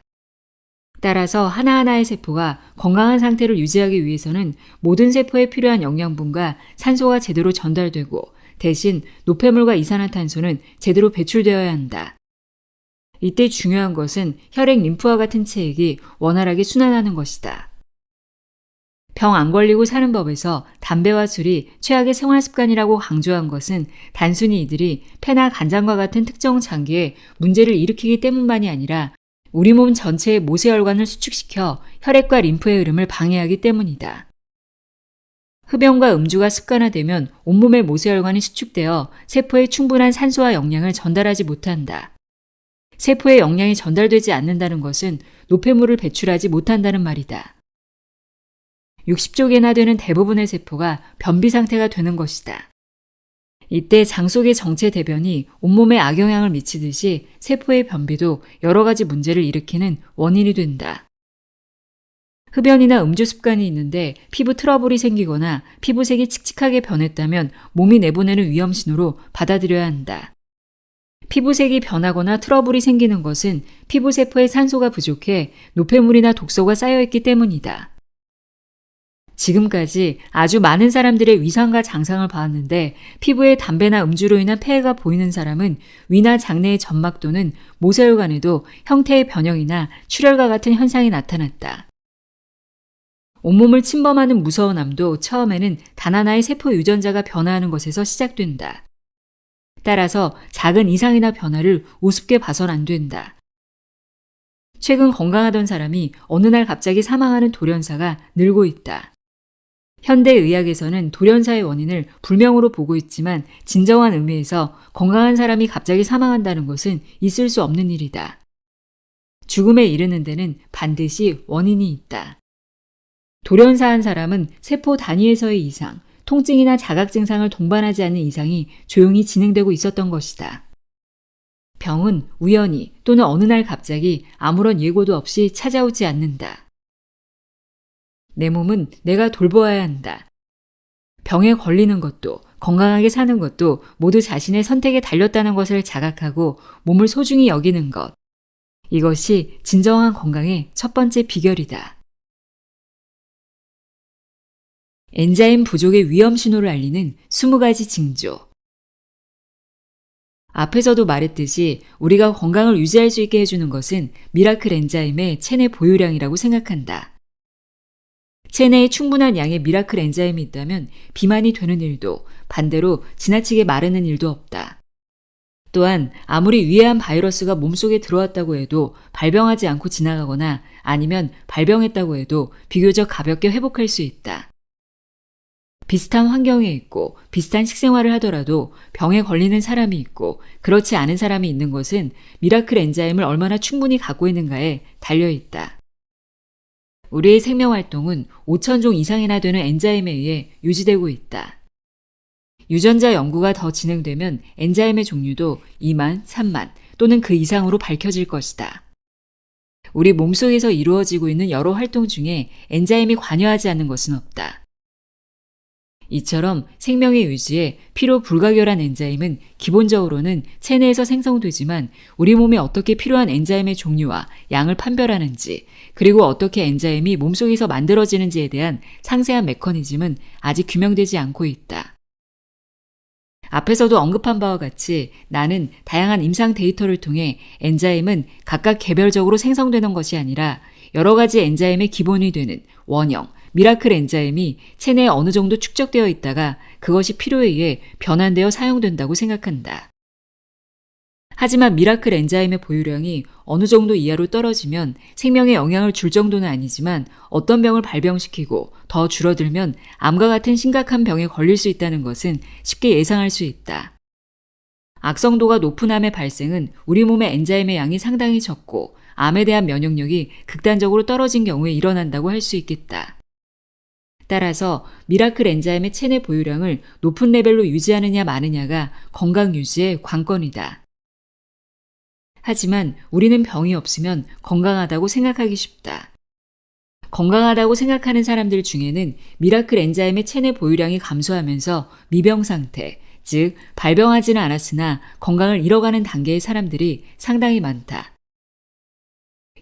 따라서 하나하나의 세포가 건강한 상태를 유지하기 위해서는 모든 세포에 필요한 영양분과 산소가 제대로 전달되고 대신 노폐물과 이산화탄소는 제대로 배출되어야 한다. 이때 중요한 것은 혈액 림프와 같은 체액이 원활하게 순환하는 것이다. 병 안 걸리고 사는 법에서 담배와 술이 최악의 생활습관이라고 강조한 것은 단순히 이들이 폐나 간장과 같은 특정 장기에 문제를 일으키기 때문만이 아니라 우리 몸 전체의 모세혈관을 수축시켜 혈액과 림프의 흐름을 방해하기 때문이다. 흡연과 음주가 습관화되면 온몸의 모세혈관이 수축되어 세포에 충분한 산소와 영양을 전달하지 못한다. 세포에 영양이 전달되지 않는다는 것은 노폐물을 배출하지 못한다는 말이다. 60조 개나 되는 대부분의 세포가 변비 상태가 되는 것이다. 이때 장 속의 정체 대변이 온몸에 악영향을 미치듯이 세포의 변비도 여러 가지 문제를 일으키는 원인이 된다. 흡연이나 음주 습관이 있는데 피부 트러블이 생기거나 피부색이 칙칙하게 변했다면 몸이 내보내는 위험 신호로 받아들여야 한다. 피부색이 변하거나 트러블이 생기는 것은 피부세포에 산소가 부족해 노폐물이나 독소가 쌓여있기 때문이다. 지금까지 아주 많은 사람들의 위상과 장상을 봐왔는데 피부에 담배나 음주로 인한 폐해가 보이는 사람은 위나 장내의 점막 또는 모세혈관에도 형태의 변형이나 출혈과 같은 현상이 나타났다. 온몸을 침범하는 무서운 암도 처음에는 단 하나의 세포 유전자가 변화하는 것에서 시작된다. 따라서 작은 이상이나 변화를 우습게 봐선 안 된다. 최근 건강하던 사람이 어느 날 갑자기 사망하는 돌연사가 늘고 있다. 현대의학에서는 돌연사의 원인을 불명으로 보고 있지만 진정한 의미에서 건강한 사람이 갑자기 사망한다는 것은 있을 수 없는 일이다. 죽음에 이르는 데는 반드시 원인이 있다. 돌연사한 사람은 세포 단위에서의 이상, 통증이나 자각 증상을 동반하지 않는 이상이 조용히 진행되고 있었던 것이다. 병은 우연히 또는 어느 날 갑자기 아무런 예고도 없이 찾아오지 않는다. 내 몸은 내가 돌보아야 한다. 병에 걸리는 것도 건강하게 사는 것도 모두 자신의 선택에 달렸다는 것을 자각하고 몸을 소중히 여기는 것. 이것이 진정한 건강의 첫 번째 비결이다. 엔자임 부족의 위험 신호를 알리는 20가지 징조. 앞에서도 말했듯이 우리가 건강을 유지할 수 있게 해주는 것은 미라클 엔자임의 체내 보유량이라고 생각한다. 체내에 충분한 양의 미라클 엔자임이 있다면 비만이 되는 일도 반대로 지나치게 마르는 일도 없다. 또한 아무리 위해한 바이러스가 몸속에 들어왔다고 해도 발병하지 않고 지나가거나 아니면 발병했다고 해도 비교적 가볍게 회복할 수 있다. 비슷한 환경에 있고 비슷한 식생활을 하더라도 병에 걸리는 사람이 있고 그렇지 않은 사람이 있는 것은 미라클 엔자임을 얼마나 충분히 갖고 있는가에 달려있다. 우리의 생명활동은 5,000종 이상이나 되는 엔자임에 의해 유지되고 있다. 유전자 연구가 더 진행되면 엔자임의 종류도 2만, 3만 또는 그 이상으로 밝혀질 것이다. 우리 몸속에서 이루어지고 있는 여러 활동 중에 엔자임이 관여하지 않는 것은 없다. 이처럼 생명의 유지에 필요 불가결한 엔자임은 기본적으로는 체내에서 생성되지만 우리 몸에 어떻게 필요한 엔자임의 종류와 양을 판별하는지 그리고 어떻게 엔자임이 몸속에서 만들어지는지에 대한 상세한 메커니즘은 아직 규명되지 않고 있다. 앞에서도 언급한 바와 같이 나는 다양한 임상 데이터를 통해 엔자임은 각각 개별적으로 생성되는 것이 아니라 여러 가지 엔자임의 기본이 되는 원형, 미라클 엔자임이 체내에 어느 정도 축적되어 있다가 그것이 필요에 의해 변환되어 사용된다고 생각한다. 하지만 미라클 엔자임의 보유량이 어느 정도 이하로 떨어지면 생명에 영향을 줄 정도는 아니지만 어떤 병을 발병시키고 더 줄어들면 암과 같은 심각한 병에 걸릴 수 있다는 것은 쉽게 예상할 수 있다. 악성도가 높은 암의 발생은 우리 몸의 엔자임의 양이 상당히 적고 암에 대한 면역력이 극단적으로 떨어진 경우에 일어난다고 할 수 있겠다. 따라서 미라클 엔자임의 체내 보유량을 높은 레벨로 유지하느냐 마느냐가 건강 유지의 관건이다. 하지만 우리는 병이 없으면 건강하다고 생각하기 쉽다. 건강하다고 생각하는 사람들 중에는 미라클 엔자임의 체내 보유량이 감소하면서 미병 상태, 즉 발병하지는 않았으나 건강을 잃어가는 단계의 사람들이 상당히 많다.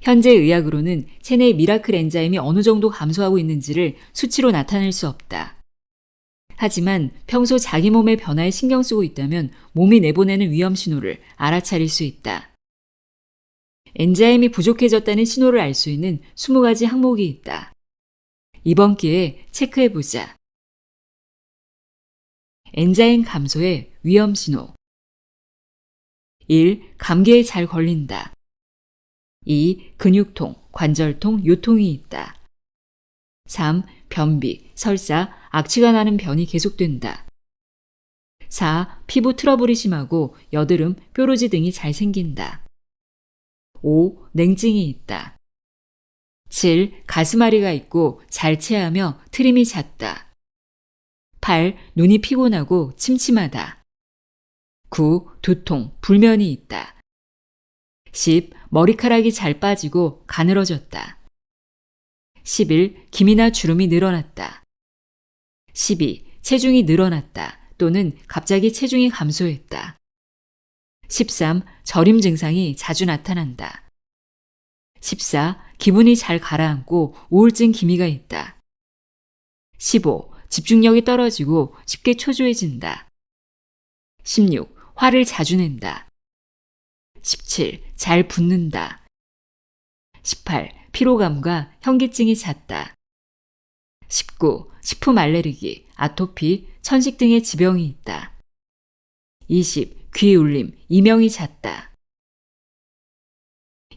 현재 의학으로는 체내의 미라클 엔자임이 어느 정도 감소하고 있는지를 수치로 나타낼 수 없다. 하지만 평소 자기 몸의 변화에 신경 쓰고 있다면 몸이 내보내는 위험 신호를 알아차릴 수 있다. 엔자임이 부족해졌다는 신호를 알 수 있는 20가지 항목이 있다. 이번 기회에 체크해보자. 엔자임 감소의 위험 신호. 1. 감기에 잘 걸린다. 2. 근육통, 관절통, 요통이 있다. 3. 변비, 설사, 악취가 나는 변이 계속된다. 4. 피부 트러블이 심하고 여드름, 뾰루지 등이 잘 생긴다. 5. 냉증이 있다. 7. 가슴앓이가 있고 잘 체하며 트림이 잦다. 8. 눈이 피곤하고 침침하다. 9. 두통, 불면이 있다. 10. 머리카락이 잘 빠지고 가늘어졌다. 11. 기미나 주름이 늘어났다. 12. 체중이 늘어났다 또는 갑자기 체중이 감소했다. 13. 저림 증상이 자주 나타난다. 14. 기분이 잘 가라앉고 우울증 기미가 있다. 15. 집중력이 떨어지고 쉽게 초조해진다. 16. 화를 자주 낸다. 17. 잘 붓는다. 18. 피로감과 현기증이 잦다. 19. 식품 알레르기, 아토피, 천식 등의 지병이 있다. 20. 귀 울림, 이명이 잦다.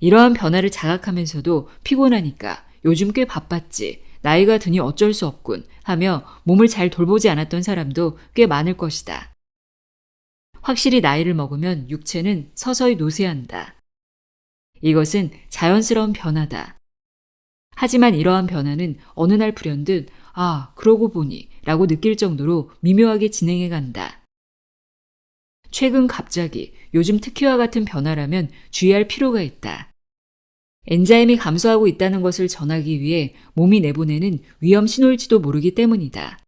이러한 변화를 자각하면서도 피곤하니까 요즘 꽤 바빴지, 나이가 드니 어쩔 수 없군 하며 몸을 잘 돌보지 않았던 사람도 꽤 많을 것이다. 확실히 나이를 먹으면 육체는 서서히 노쇠한다. 이것은 자연스러운 변화다. 하지만 이러한 변화는 어느 날 불현듯 아, 그러고 보니 라고 느낄 정도로 미묘하게 진행해 간다. 최근 갑자기 요즘 특히와 같은 변화라면 주의할 필요가 있다. 엔자임이 감소하고 있다는 것을 전하기 위해 몸이 내보내는 위험 신호일지도 모르기 때문이다.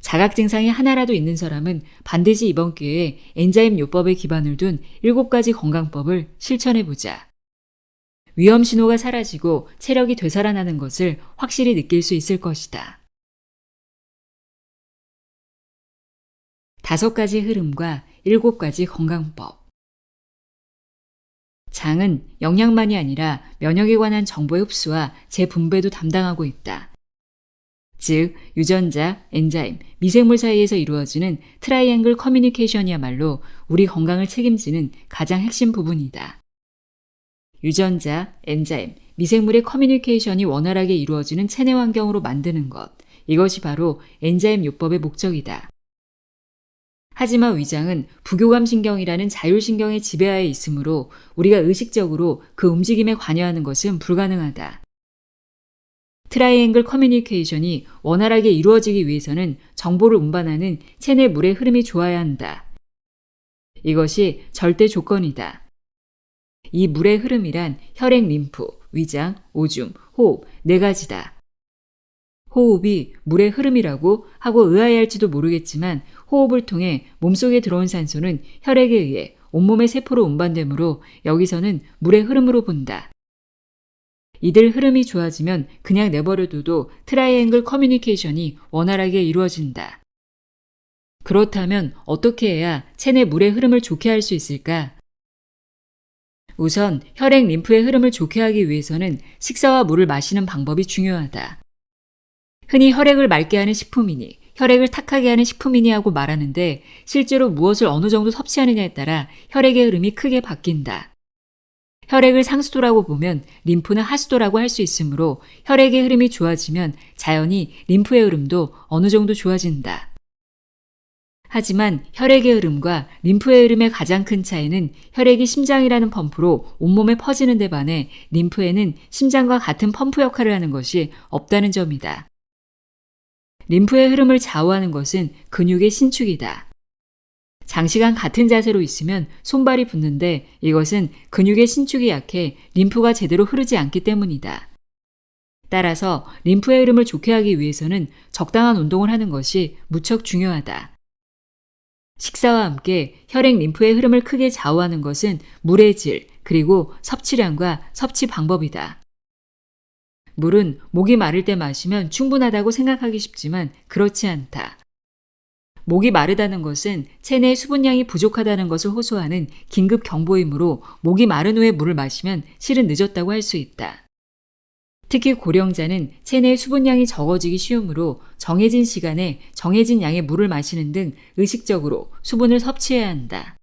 자각 증상이 하나라도 있는 사람은 반드시 이번 기회에 엔자임 요법에 기반을 둔 7가지 건강법을 실천해보자. 위험 신호가 사라지고 체력이 되살아나는 것을 확실히 느낄 수 있을 것이다. 5가지 흐름과 7가지 건강법. 장은 영양만이 아니라 면역에 관한 정보의 흡수와 재분배도 담당하고 있다. 즉, 유전자, 엔자임, 미생물 사이에서 이루어지는 트라이앵글 커뮤니케이션이야말로 우리 건강을 책임지는 가장 핵심 부분이다. 유전자, 엔자임, 미생물의 커뮤니케이션이 원활하게 이루어지는 체내 환경으로 만드는 것, 이것이 바로 엔자임 요법의 목적이다. 하지만 위장은 부교감신경이라는 자율신경의 지배하에 있으므로 우리가 의식적으로 그 움직임에 관여하는 것은 불가능하다. 트라이앵글 커뮤니케이션이 원활하게 이루어지기 위해서는 정보를 운반하는 체내 물의 흐름이 좋아야 한다. 이것이 절대 조건이다. 이 물의 흐름이란 혈액, 림프, 위장, 오줌, 호흡 4가지다. 호흡이 물의 흐름이라고 하고 의아해할지도 모르겠지만 호흡을 통해 몸속에 들어온 산소는 혈액에 의해 온몸의 세포로 운반되므로 여기서는 물의 흐름으로 본다. 이들 흐름이 좋아지면 그냥 내버려둬도 트라이앵글 커뮤니케이션이 원활하게 이루어진다. 그렇다면 어떻게 해야 체내 물의 흐름을 좋게 할 수 있을까? 우선 혈액, 림프의 흐름을 좋게 하기 위해서는 식사와 물을 마시는 방법이 중요하다. 흔히 혈액을 맑게 하는 식품이니, 혈액을 탁하게 하는 식품이니 하고 말하는데 실제로 무엇을 어느 정도 섭취하느냐에 따라 혈액의 흐름이 크게 바뀐다. 혈액을 상수도라고 보면 림프는 하수도라고 할 수 있으므로 혈액의 흐름이 좋아지면 자연히 림프의 흐름도 어느 정도 좋아진다. 하지만 혈액의 흐름과 림프의 흐름의 가장 큰 차이는 혈액이 심장이라는 펌프로 온몸에 퍼지는 데 반해 림프에는 심장과 같은 펌프 역할을 하는 것이 없다는 점이다. 림프의 흐름을 좌우하는 것은 근육의 신축이다. 장시간 같은 자세로 있으면 손발이 붓는데 이것은 근육의 신축이 약해 림프가 제대로 흐르지 않기 때문이다. 따라서 림프의 흐름을 좋게 하기 위해서는 적당한 운동을 하는 것이 무척 중요하다. 식사와 함께 혈액, 림프의 흐름을 크게 좌우하는 것은 물의 질, 그리고 섭취량과 섭취 방법이다. 물은 목이 마를 때 마시면 충분하다고 생각하기 쉽지만 그렇지 않다. 목이 마르다는 것은 체내 수분량이 부족하다는 것을 호소하는 긴급 경보이므로 목이 마른 후에 물을 마시면 실은 늦었다고 할 수 있다. 특히 고령자는 체내 수분량이 적어지기 쉬우므로 정해진 시간에 정해진 양의 물을 마시는 등 의식적으로 수분을 섭취해야 한다.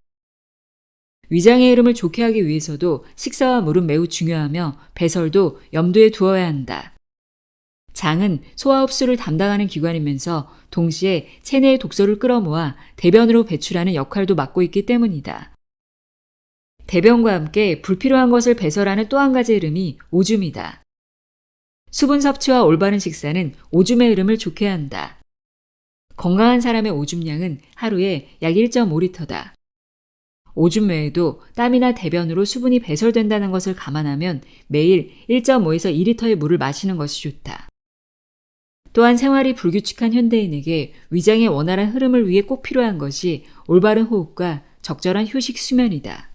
위장의 흐름을 좋게 하기 위해서도 식사와 물은 매우 중요하며 배설도 염두에 두어야 한다. 장은 소화 흡수를 담당하는 기관이면서 동시에 체내의 독소를 끌어모아 대변으로 배출하는 역할도 맡고 있기 때문이다. 대변과 함께 불필요한 것을 배설하는 또 한 가지 흐름이 오줌이다. 수분 섭취와 올바른 식사는 오줌의 흐름을 좋게 한다. 건강한 사람의 오줌량은 하루에 약 1.5리터다. 오줌 외에도 땀이나 대변으로 수분이 배설된다는 것을 감안하면 매일 1.5에서 2리터의 물을 마시는 것이 좋다. 또한 생활이 불규칙한 현대인에게 위장의 원활한 흐름을 위해 꼭 필요한 것이 올바른 호흡과 적절한 휴식 수면이다.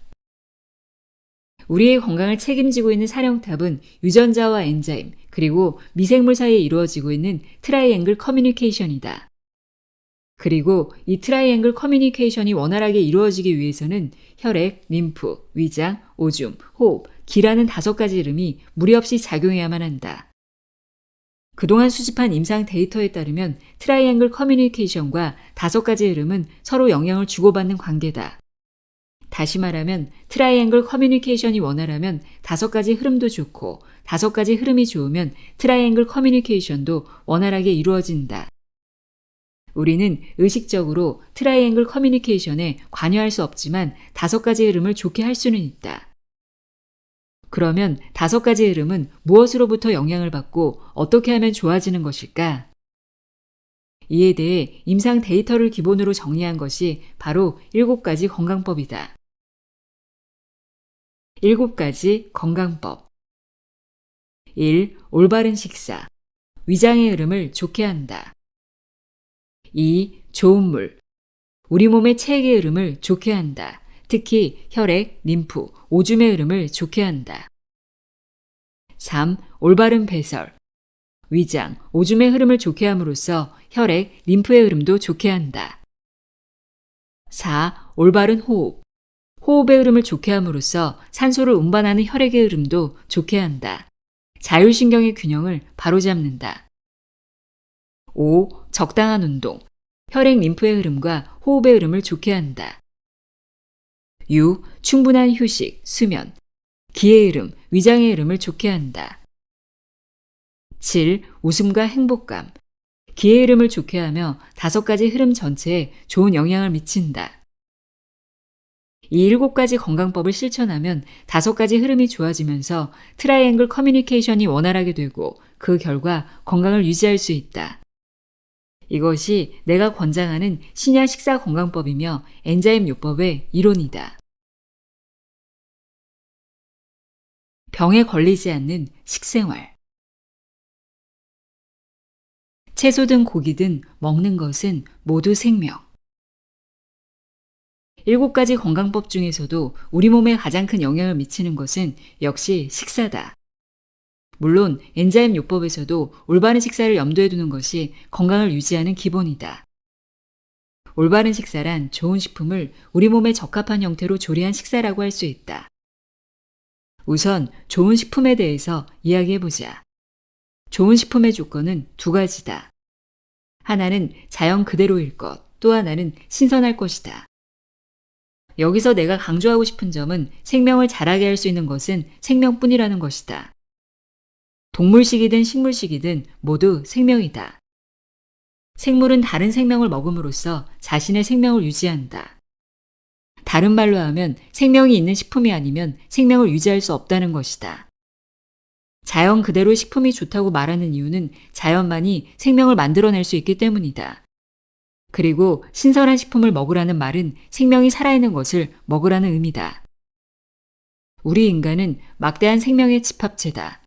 우리의 건강을 책임지고 있는 사령탑은 유전자와 엔자임, 그리고 미생물 사이에 이루어지고 있는 트라이앵글 커뮤니케이션이다. 그리고 이 트라이앵글 커뮤니케이션이 원활하게 이루어지기 위해서는 혈액, 림프, 위장, 오줌, 호흡, 기라는 5가지 흐름이 무리 없이 작용해야만 한다. 그동안 수집한 임상 데이터에 따르면 트라이앵글 커뮤니케이션과 5가지 흐름은 서로 영향을 주고받는 관계다. 다시 말하면 트라이앵글 커뮤니케이션이 원활하면 5가지 흐름도 좋고 5가지 흐름이 좋으면 트라이앵글 커뮤니케이션도 원활하게 이루어진다. 우리는 의식적으로 트라이앵글 커뮤니케이션에 관여할 수 없지만 5가지 흐름을 좋게 할 수는 있다. 그러면 5가지 흐름은 무엇으로부터 영향을 받고 어떻게 하면 좋아지는 것일까? 이에 대해 임상 데이터를 기본으로 정리한 것이 바로 7가지 건강법이다. 7가지 건강법. 1. 올바른 식사. 위장의 흐름을 좋게 한다. 2. 좋은 물. 우리 몸의 체액의 흐름을 좋게 한다. 특히 혈액, 림프, 오줌의 흐름을 좋게 한다. 3. 올바른 배설. 위장, 오줌의 흐름을 좋게 함으로써 혈액, 림프의 흐름도 좋게 한다. 4. 올바른 호흡. 호흡의 흐름을 좋게 함으로써 산소를 운반하는 혈액의 흐름도 좋게 한다. 자율신경의 균형을 바로잡는다. 5. 적당한 운동. 혈액, 림프의 흐름과 호흡의 흐름을 좋게 한다. 6. 충분한 휴식, 수면. 기의 흐름, 위장의 흐름을 좋게 한다. 7. 웃음과 행복감. 기의 흐름을 좋게 하며 5가지 흐름 전체에 좋은 영향을 미친다. 이 7가지 건강법을 실천하면 5가지 흐름이 좋아지면서 트라이앵글 커뮤니케이션이 원활하게 되고 그 결과 건강을 유지할 수 있다. 이것이 내가 권장하는 신야 식사 건강법이며 엔자임 요법의 이론이다. 병에 걸리지 않는 식생활. 채소든 고기든 먹는 것은 모두 생명. 7가지 건강법 중에서도 우리 몸에 가장 큰 영향을 미치는 것은 역시 식사다. 물론 엔자임 요법에서도 올바른 식사를 염두에 두는 것이 건강을 유지하는 기본이다. 올바른 식사란 좋은 식품을 우리 몸에 적합한 형태로 조리한 식사라고 할 수 있다. 우선 좋은 식품에 대해서 이야기해보자. 좋은 식품의 조건은 2가지다. 하나는 자연 그대로일 것, 또 하나는 신선할 것이다. 여기서 내가 강조하고 싶은 점은 생명을 자라게 할 수 있는 것은 생명뿐이라는 것이다. 동물식이든 식물식이든 모두 생명이다. 생물은 다른 생명을 먹음으로써 자신의 생명을 유지한다. 다른 말로 하면 생명이 있는 식품이 아니면 생명을 유지할 수 없다는 것이다. 자연 그대로 식품이 좋다고 말하는 이유는 자연만이 생명을 만들어낼 수 있기 때문이다. 그리고 신선한 식품을 먹으라는 말은 생명이 살아있는 것을 먹으라는 의미다. 우리 인간은 막대한 생명의 집합체다.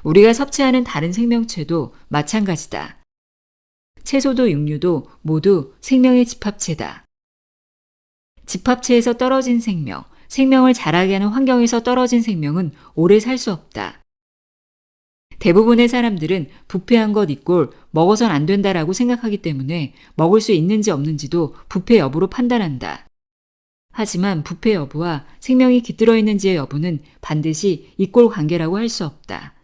우리가 섭취하는 다른 생명체도 마찬가지다. 채소도 육류도 모두 생명의 집합체다. 집합체에서 떨어진 생명, 생명을 자라게 하는 환경에서 떨어진 생명은 오래 살 수 없다. 대부분의 사람들은 부패한 것 이꼴 먹어선 안 된다라고 생각하기 때문에 먹을 수 있는지 없는지도 부패 여부로 판단한다. 하지만 부패 여부와 생명이 깃들어 있는지의 여부는 반드시 이꼴 관계라고 할 수 없다.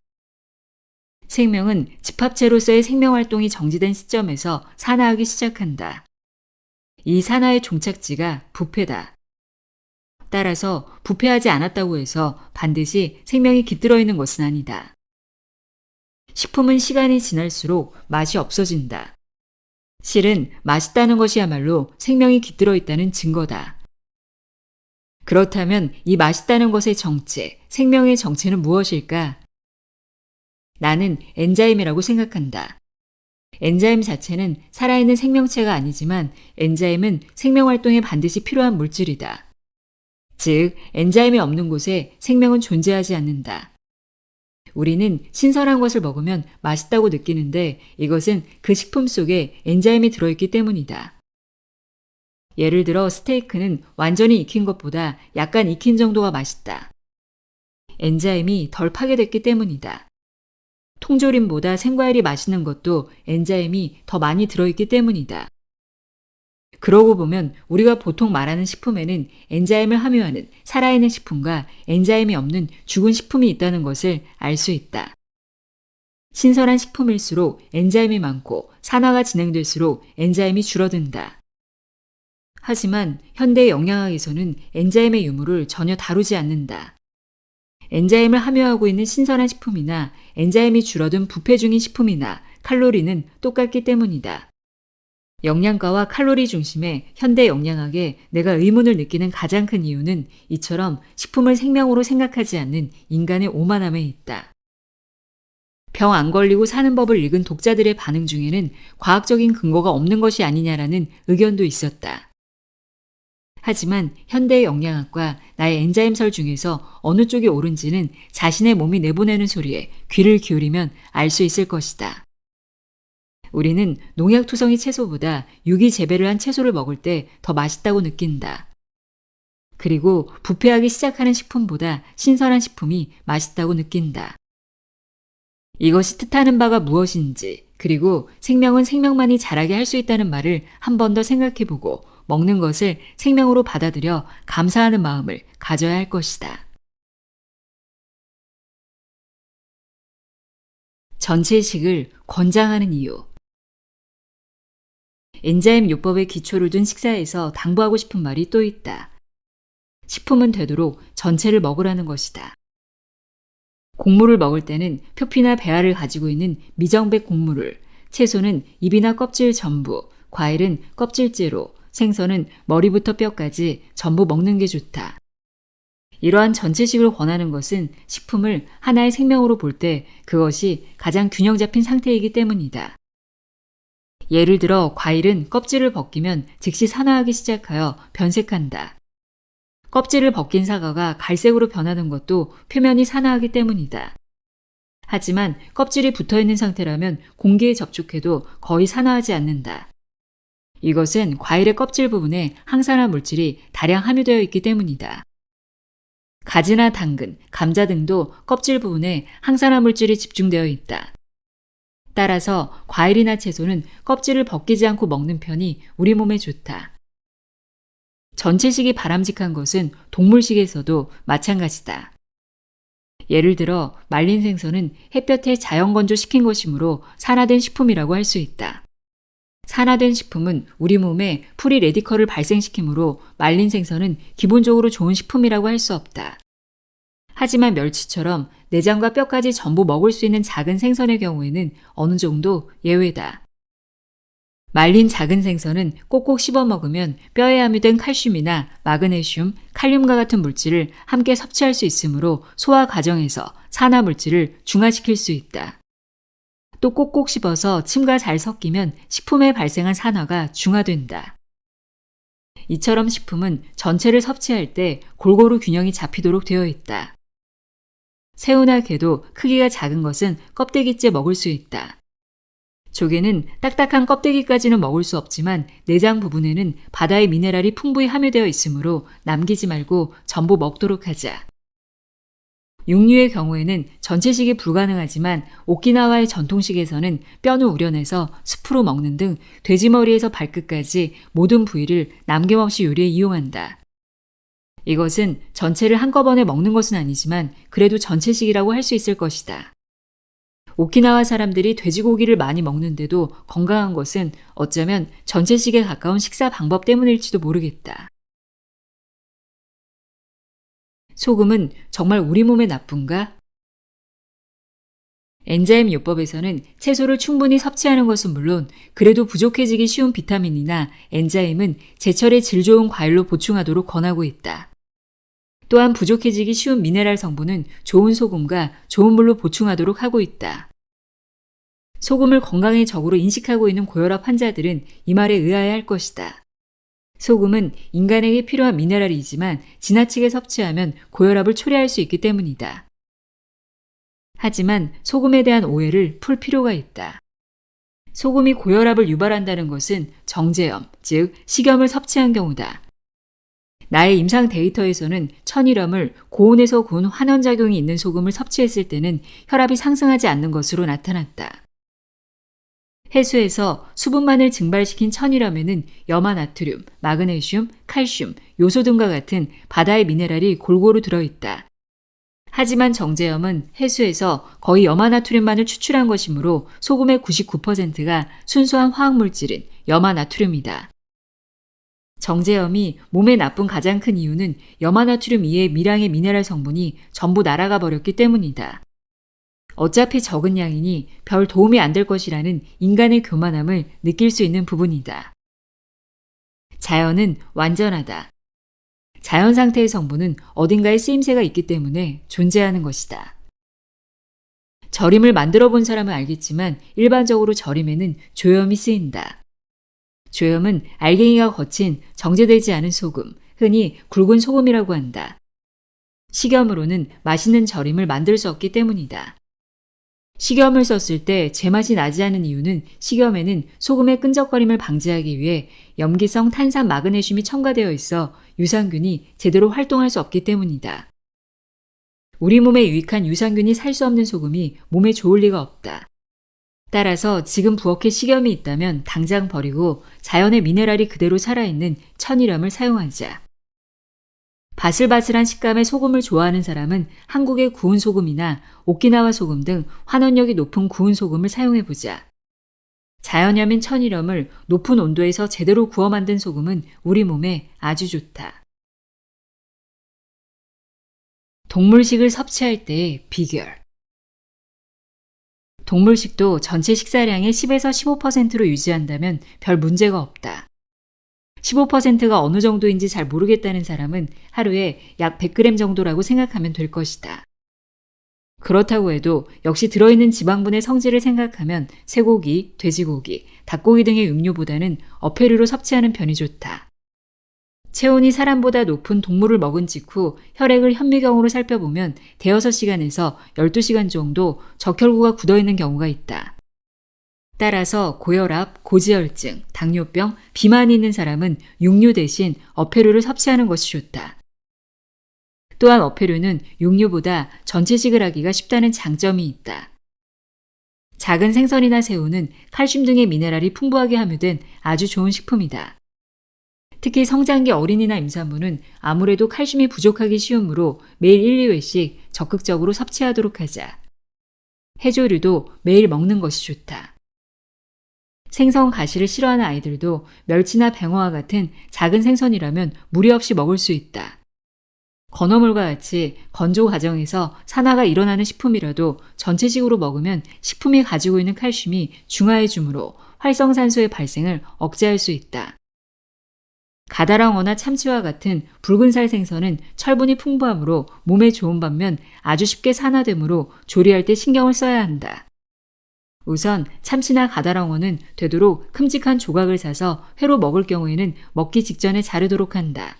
생명은 집합체로서의 생명활동이 정지된 시점에서 산화하기 시작한다. 이 산화의 종착지가 부패다. 따라서 부패하지 않았다고 해서 반드시 생명이 깃들어 있는 것은 아니다. 식품은 시간이 지날수록 맛이 없어진다. 실은 맛있다는 것이야말로 생명이 깃들어 있다는 증거다. 그렇다면 이 맛있다는 것의 정체, 생명의 정체는 무엇일까? 나는 엔자임이라고 생각한다. 엔자임 자체는 살아있는 생명체가 아니지만 엔자임은 생명활동에 반드시 필요한 물질이다. 즉, 엔자임이 없는 곳에 생명은 존재하지 않는다. 우리는 신선한 것을 먹으면 맛있다고 느끼는데 이것은 그 식품 속에 엔자임이 들어있기 때문이다. 예를 들어 스테이크는 완전히 익힌 것보다 약간 익힌 정도가 맛있다. 엔자임이 덜 파괴됐기 때문이다. 통조림보다 생과일이 맛있는 것도 엔자임이 더 많이 들어있기 때문이다. 그러고 보면 우리가 보통 말하는 식품에는 엔자임을 함유하는 살아있는 식품과 엔자임이 없는 죽은 식품이 있다는 것을 알 수 있다. 신선한 식품일수록 엔자임이 많고 산화가 진행될수록 엔자임이 줄어든다. 하지만 현대 영양학에서는 엔자임의 유무를 전혀 다루지 않는다. 엔자임을 함유하고 있는 신선한 식품이나 엔자임이 줄어든 부패 중인 식품이나 칼로리는 똑같기 때문이다. 영양가와 칼로리 중심의 현대 영양학에 내가 의문을 느끼는 가장 큰 이유는 이처럼 식품을 생명으로 생각하지 않는 인간의 오만함에 있다. 병 안 걸리고 사는 법을 읽은 독자들의 반응 중에는 과학적인 근거가 없는 것이 아니냐라는 의견도 있었다. 하지만 현대 영양학과 나의 엔자임설 중에서 어느 쪽이 옳은지는 자신의 몸이 내보내는 소리에 귀를 기울이면 알 수 있을 것이다. 우리는 농약투성이 채소보다 유기 재배를 한 채소를 먹을 때 더 맛있다고 느낀다. 그리고 부패하기 시작하는 식품보다 신선한 식품이 맛있다고 느낀다. 이것이 뜻하는 바가 무엇인지, 그리고 생명은 생명만이 자라게 할 수 있다는 말을 한 번 더 생각해보고 먹는 것을 생명으로 받아들여 감사하는 마음을 가져야 할 것이다. 전체식을 권장하는 이유. 엔자임 요법의 기초를 둔 식사에서 당부하고 싶은 말이 또 있다. 식품은 되도록 전체를 먹으라는 것이다. 곡물을 먹을 때는 표피나 배알을 가지고 있는 미정백 곡물을, 채소는 잎이나 껍질 전부, 과일은 껍질째로, 생선은 머리부터 뼈까지 전부 먹는 게 좋다. 이러한 전체식을 권하는 것은 식품을 하나의 생명으로 볼 때 그것이 가장 균형 잡힌 상태이기 때문이다. 예를 들어 과일은 껍질을 벗기면 즉시 산화하기 시작하여 변색한다. 껍질을 벗긴 사과가 갈색으로 변하는 것도 표면이 산화하기 때문이다. 하지만 껍질이 붙어있는 상태라면 공기에 접촉해도 거의 산화하지 않는다. 이것은 과일의 껍질 부분에 항산화 물질이 다량 함유되어 있기 때문이다. 가지나 당근, 감자 등도 껍질 부분에 항산화 물질이 집중되어 있다. 따라서 과일이나 채소는 껍질을 벗기지 않고 먹는 편이 우리 몸에 좋다. 전체식이 바람직한 것은 동물식에서도 마찬가지다. 예를 들어 말린 생선은 햇볕에 자연 건조시킨 것이므로 산화된 식품이라고 할 수 있다. 산화된 식품은 우리 몸에 프리 레디컬을 발생시키므로 말린 생선은 기본적으로 좋은 식품이라고 할 수 없다. 하지만 멸치처럼 내장과 뼈까지 전부 먹을 수 있는 작은 생선의 경우에는 어느 정도 예외다. 말린 작은 생선은 꼭꼭 씹어 먹으면 뼈에 함유된 칼슘이나 마그네슘, 칼륨과 같은 물질을 함께 섭취할 수 있으므로 소화 과정에서 산화 물질을 중화시킬 수 있다. 또 꼭꼭 씹어서 침과 잘 섞이면 식품에 발생한 산화가 중화된다. 이처럼 식품은 전체를 섭취할 때 골고루 균형이 잡히도록 되어 있다. 새우나 게도 크기가 작은 것은 껍데기째 먹을 수 있다. 조개는 딱딱한 껍데기까지는 먹을 수 없지만 내장 부분에는 바다의 미네랄이 풍부히 함유되어 있으므로 남기지 말고 전부 먹도록 하자. 육류의 경우에는 전체식이 불가능하지만 오키나와의 전통식에서는 뼈는 우려내서 스프로 먹는 등 돼지머리에서 발끝까지 모든 부위를 남김없이 요리에 이용한다. 이것은 전체를 한꺼번에 먹는 것은 아니지만 그래도 전체식이라고 할 수 있을 것이다. 오키나와 사람들이 돼지고기를 많이 먹는데도 건강한 것은 어쩌면 전체식에 가까운 식사 방법 때문일지도 모르겠다. 소금은 정말 우리 몸에 나쁜가? 엔자임 요법에서는 채소를 충분히 섭취하는 것은 물론 그래도 부족해지기 쉬운 비타민이나 엔자임은 제철에 질 좋은 과일로 보충하도록 권하고 있다. 또한 부족해지기 쉬운 미네랄 성분은 좋은 소금과 좋은 물로 보충하도록 하고 있다. 소금을 건강의 적으로 인식하고 있는 고혈압 환자들은 이 말에 의아해 할 것이다. 소금은 인간에게 필요한 미네랄이지만 지나치게 섭취하면 고혈압을 초래할 수 있기 때문이다. 하지만 소금에 대한 오해를 풀 필요가 있다. 소금이 고혈압을 유발한다는 것은 정제염, 즉 식염을 섭취한 경우다. 나의 임상 데이터에서는 천일염을 고온에서 구운 환원작용이 있는 소금을 섭취했을 때는 혈압이 상승하지 않는 것으로 나타났다. 해수에서 수분만을 증발시킨 천일염에는 염화나트륨, 마그네슘, 칼슘, 요소 등과 같은 바다의 미네랄이 골고루 들어있다. 하지만 정제염은 해수에서 거의 염화나트륨만을 추출한 것이므로 소금의 99%가 순수한 화학물질인 염화나트륨이다. 정제염이 몸에 나쁜 가장 큰 이유는 염화나트륨 이외의 미량의 미네랄 성분이 전부 날아가 버렸기 때문이다. 어차피 적은 양이니 별 도움이 안 될 것이라는 인간의 교만함을 느낄 수 있는 부분이다. 자연은 완전하다. 자연 상태의 성분은 어딘가에 쓰임새가 있기 때문에 존재하는 것이다. 절임을 만들어 본 사람은 알겠지만 일반적으로 절임에는 조염이 쓰인다. 조염은 알갱이가 거친 정제되지 않은 소금, 흔히 굵은 소금이라고 한다. 식염으로는 맛있는 절임을 만들 수 없기 때문이다. 식염을 썼을 때 제맛이 나지 않는 이유는 식염에는 소금의 끈적거림을 방지하기 위해 염기성 탄산 마그네슘이 첨가되어 있어 유산균이 제대로 활동할 수 없기 때문이다. 우리 몸에 유익한 유산균이 살 수 없는 소금이 몸에 좋을 리가 없다. 따라서 지금 부엌에 식염이 있다면 당장 버리고 자연의 미네랄이 그대로 살아있는 천일염을 사용하자. 바슬바슬한 식감의 소금을 좋아하는 사람은 한국의 구운 소금이나 오키나와 소금 등 환원력이 높은 구운 소금을 사용해보자. 자연염인 천일염을 높은 온도에서 제대로 구워 만든 소금은 우리 몸에 아주 좋다. 동물식을 섭취할 때의 비결. 동물식도 전체 식사량의 10에서 15%로 유지한다면 별 문제가 없다. 15%가 어느 정도인지 잘 모르겠다는 사람은 하루에 약 100g 정도라고 생각하면 될 것이다. 그렇다고 해도 역시 들어있는 지방분의 성질을 생각하면 쇠고기, 돼지고기, 닭고기 등의 육류보다는 어패류로 섭취하는 편이 좋다. 체온이 사람보다 높은 동물을 먹은 직후 혈액을 현미경으로 살펴보면 대여섯 시간에서 12시간 정도 적혈구가 굳어있는 경우가 있다. 따라서 고혈압, 고지혈증, 당뇨병, 비만이 있는 사람은 육류 대신 어패류를 섭취하는 것이 좋다. 또한 어패류는 육류보다 전체식을 하기가 쉽다는 장점이 있다. 작은 생선이나 새우는 칼슘 등의 미네랄이 풍부하게 함유된 아주 좋은 식품이다. 특히 성장기 어린이나 임산부는 아무래도 칼슘이 부족하기 쉬우므로 매일 1, 2회씩 적극적으로 섭취하도록 하자. 해조류도 매일 먹는 것이 좋다. 생선 가시를 싫어하는 아이들도 멸치나 뱅어와 같은 작은 생선이라면 무리 없이 먹을 수 있다. 건어물과 같이 건조 과정에서 산화가 일어나는 식품이라도 전체식으로 먹으면 식품이 가지고 있는 칼슘이 중화해 주므로 활성산소의 발생을 억제할 수 있다. 가다랑어나 참치와 같은 붉은살 생선은 철분이 풍부하므로 몸에 좋은 반면 아주 쉽게 산화되므로 조리할 때 신경을 써야 한다. 우선 참치나 가다랑어는 되도록 큼직한 조각을 사서 회로 먹을 경우에는 먹기 직전에 자르도록 한다.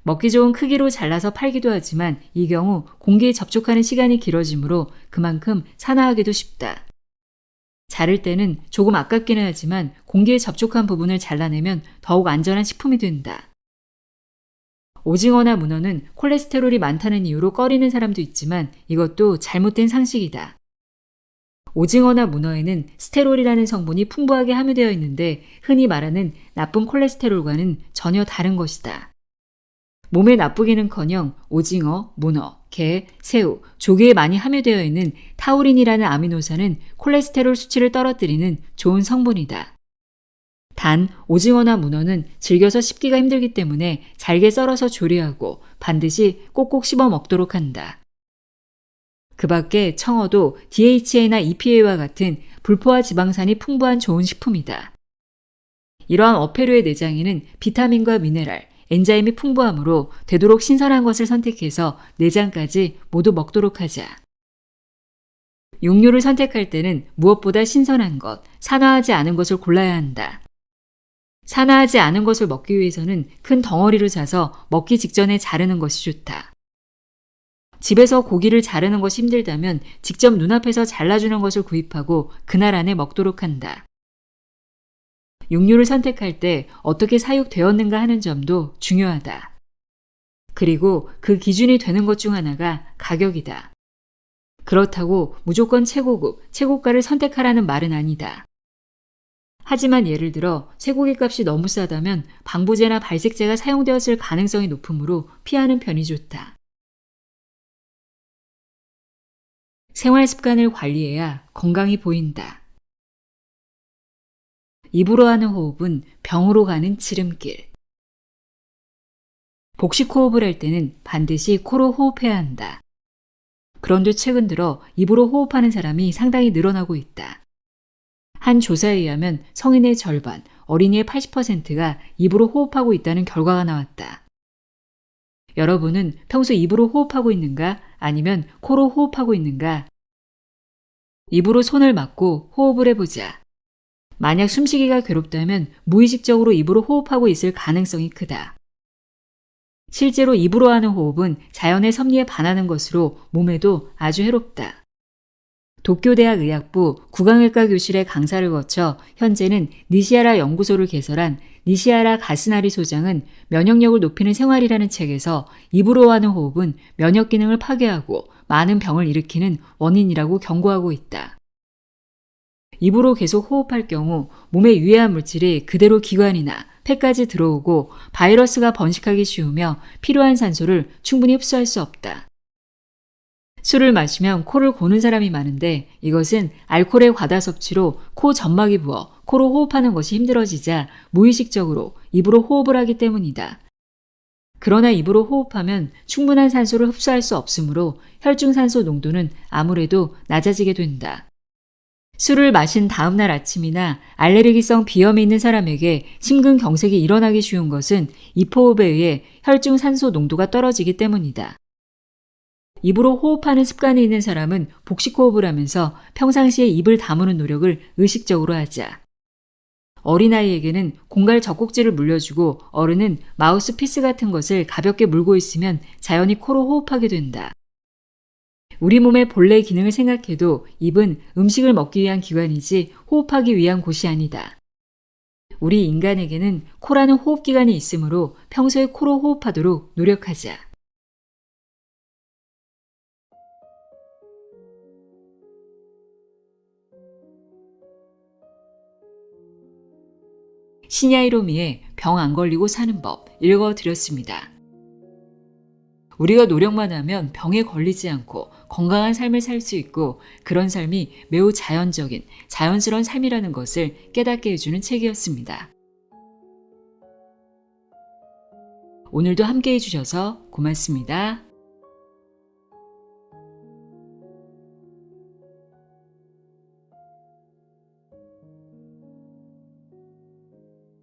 먹기 좋은 크기로 잘라서 팔기도 하지만 이 경우 공기에 접촉하는 시간이 길어지므로 그만큼 산화하기도 쉽다. 자를 때는 조금 아깝기는 하지만 공기에 접촉한 부분을 잘라내면 더욱 안전한 식품이 된다. 오징어나 문어는 콜레스테롤이 많다는 이유로 꺼리는 사람도 있지만 이것도 잘못된 상식이다. 오징어나 문어에는 스테롤이라는 성분이 풍부하게 함유되어 있는데 흔히 말하는 나쁜 콜레스테롤과는 전혀 다른 것이다. 몸에 나쁘기는커녕 오징어, 문어, 게, 새우, 조개에 많이 함유되어 있는 타우린이라는 아미노산은 콜레스테롤 수치를 떨어뜨리는 좋은 성분이다. 단 오징어나 문어는 질겨서 씹기가 힘들기 때문에 잘게 썰어서 조리하고 반드시 꼭꼭 씹어 먹도록 한다. 그 밖에 청어도 DHA나 EPA와 같은 불포화 지방산이 풍부한 좋은 식품이다. 이러한 어패류의 내장에는 비타민과 미네랄, 엔자임이 풍부하므로 되도록 신선한 것을 선택해서 내장까지 모두 먹도록 하자. 육류를 선택할 때는 무엇보다 신선한 것, 산화하지 않은 것을 골라야 한다. 산화하지 않은 것을 먹기 위해서는 큰 덩어리로 사서 먹기 직전에 자르는 것이 좋다. 집에서 고기를 자르는 것이 힘들다면 직접 눈앞에서 잘라주는 것을 구입하고 그날 안에 먹도록 한다. 육류를 선택할 때 어떻게 사육되었는가 하는 점도 중요하다. 그리고 그 기준이 되는 것 중 하나가 가격이다. 그렇다고 무조건 최고급, 최고가를 선택하라는 말은 아니다. 하지만 예를 들어 쇠고기 값이 너무 싸다면 방부제나 발색제가 사용되었을 가능성이 높으므로 피하는 편이 좋다. 생활 습관을 관리해야 건강이 보인다. 입으로 하는 호흡은 병으로 가는 지름길. 복식 호흡을 할 때는 반드시 코로 호흡해야 한다. 그런데 최근 들어 입으로 호흡하는 사람이 상당히 늘어나고 있다. 한 조사에 의하면 성인의 절반, 어린이의 80%가 입으로 호흡하고 있다는 결과가 나왔다. 여러분은 평소 입으로 호흡하고 있는가? 아니면 코로 호흡하고 있는가? 입으로 손을 막고 호흡을 해보자. 만약 숨쉬기가 괴롭다면 무의식적으로 입으로 호흡하고 있을 가능성이 크다. 실제로 입으로 하는 호흡은 자연의 섭리에 반하는 것으로 몸에도 아주 해롭다. 도쿄대학 의학부 구강외과 교실의 강사를 거쳐 현재는 니시하라 연구소를 개설한 니시하라 가스나리 소장은 면역력을 높이는 생활이라는 책에서 입으로 하는 호흡은 면역 기능을 파괴하고 많은 병을 일으키는 원인이라고 경고하고 있다. 입으로 계속 호흡할 경우 몸에 유해한 물질이 그대로 기관이나 폐까지 들어오고 바이러스가 번식하기 쉬우며 필요한 산소를 충분히 흡수할 수 없다. 술을 마시면 코를 고는 사람이 많은데 이것은 알코올의 과다 섭취로 코 점막이 부어 코로 호흡하는 것이 힘들어지자 무의식적으로 입으로 호흡을 하기 때문이다. 그러나 입으로 호흡하면 충분한 산소를 흡수할 수 없으므로 혈중산소 농도는 아무래도 낮아지게 된다. 술을 마신 다음날 아침이나 알레르기성 비염이 있는 사람에게 심근경색이 일어나기 쉬운 것은 입호흡에 의해 혈중산소 농도가 떨어지기 때문이다. 입으로 호흡하는 습관이 있는 사람은 복식호흡을 하면서 평상시에 입을 다무는 노력을 의식적으로 하자. 어린아이에게는 공갈 젖꼭지를 물려주고 어른은 마우스피스 같은 것을 가볍게 물고 있으면 자연히 코로 호흡하게 된다. 우리 몸의 본래 기능을 생각해도 입은 음식을 먹기 위한 기관이지 호흡하기 위한 곳이 아니다. 우리 인간에게는 코라는 호흡기관이 있으므로 평소에 코로 호흡하도록 노력하자. 신야이로미의 병 안 걸리고 사는 법 읽어드렸습니다. 우리가 노력만 하면 병에 걸리지 않고 건강한 삶을 살 수 있고 그런 삶이 매우 자연적인, 자연스러운 삶이라는 것을 깨닫게 해주는 책이었습니다. 오늘도 함께 해주셔서 고맙습니다.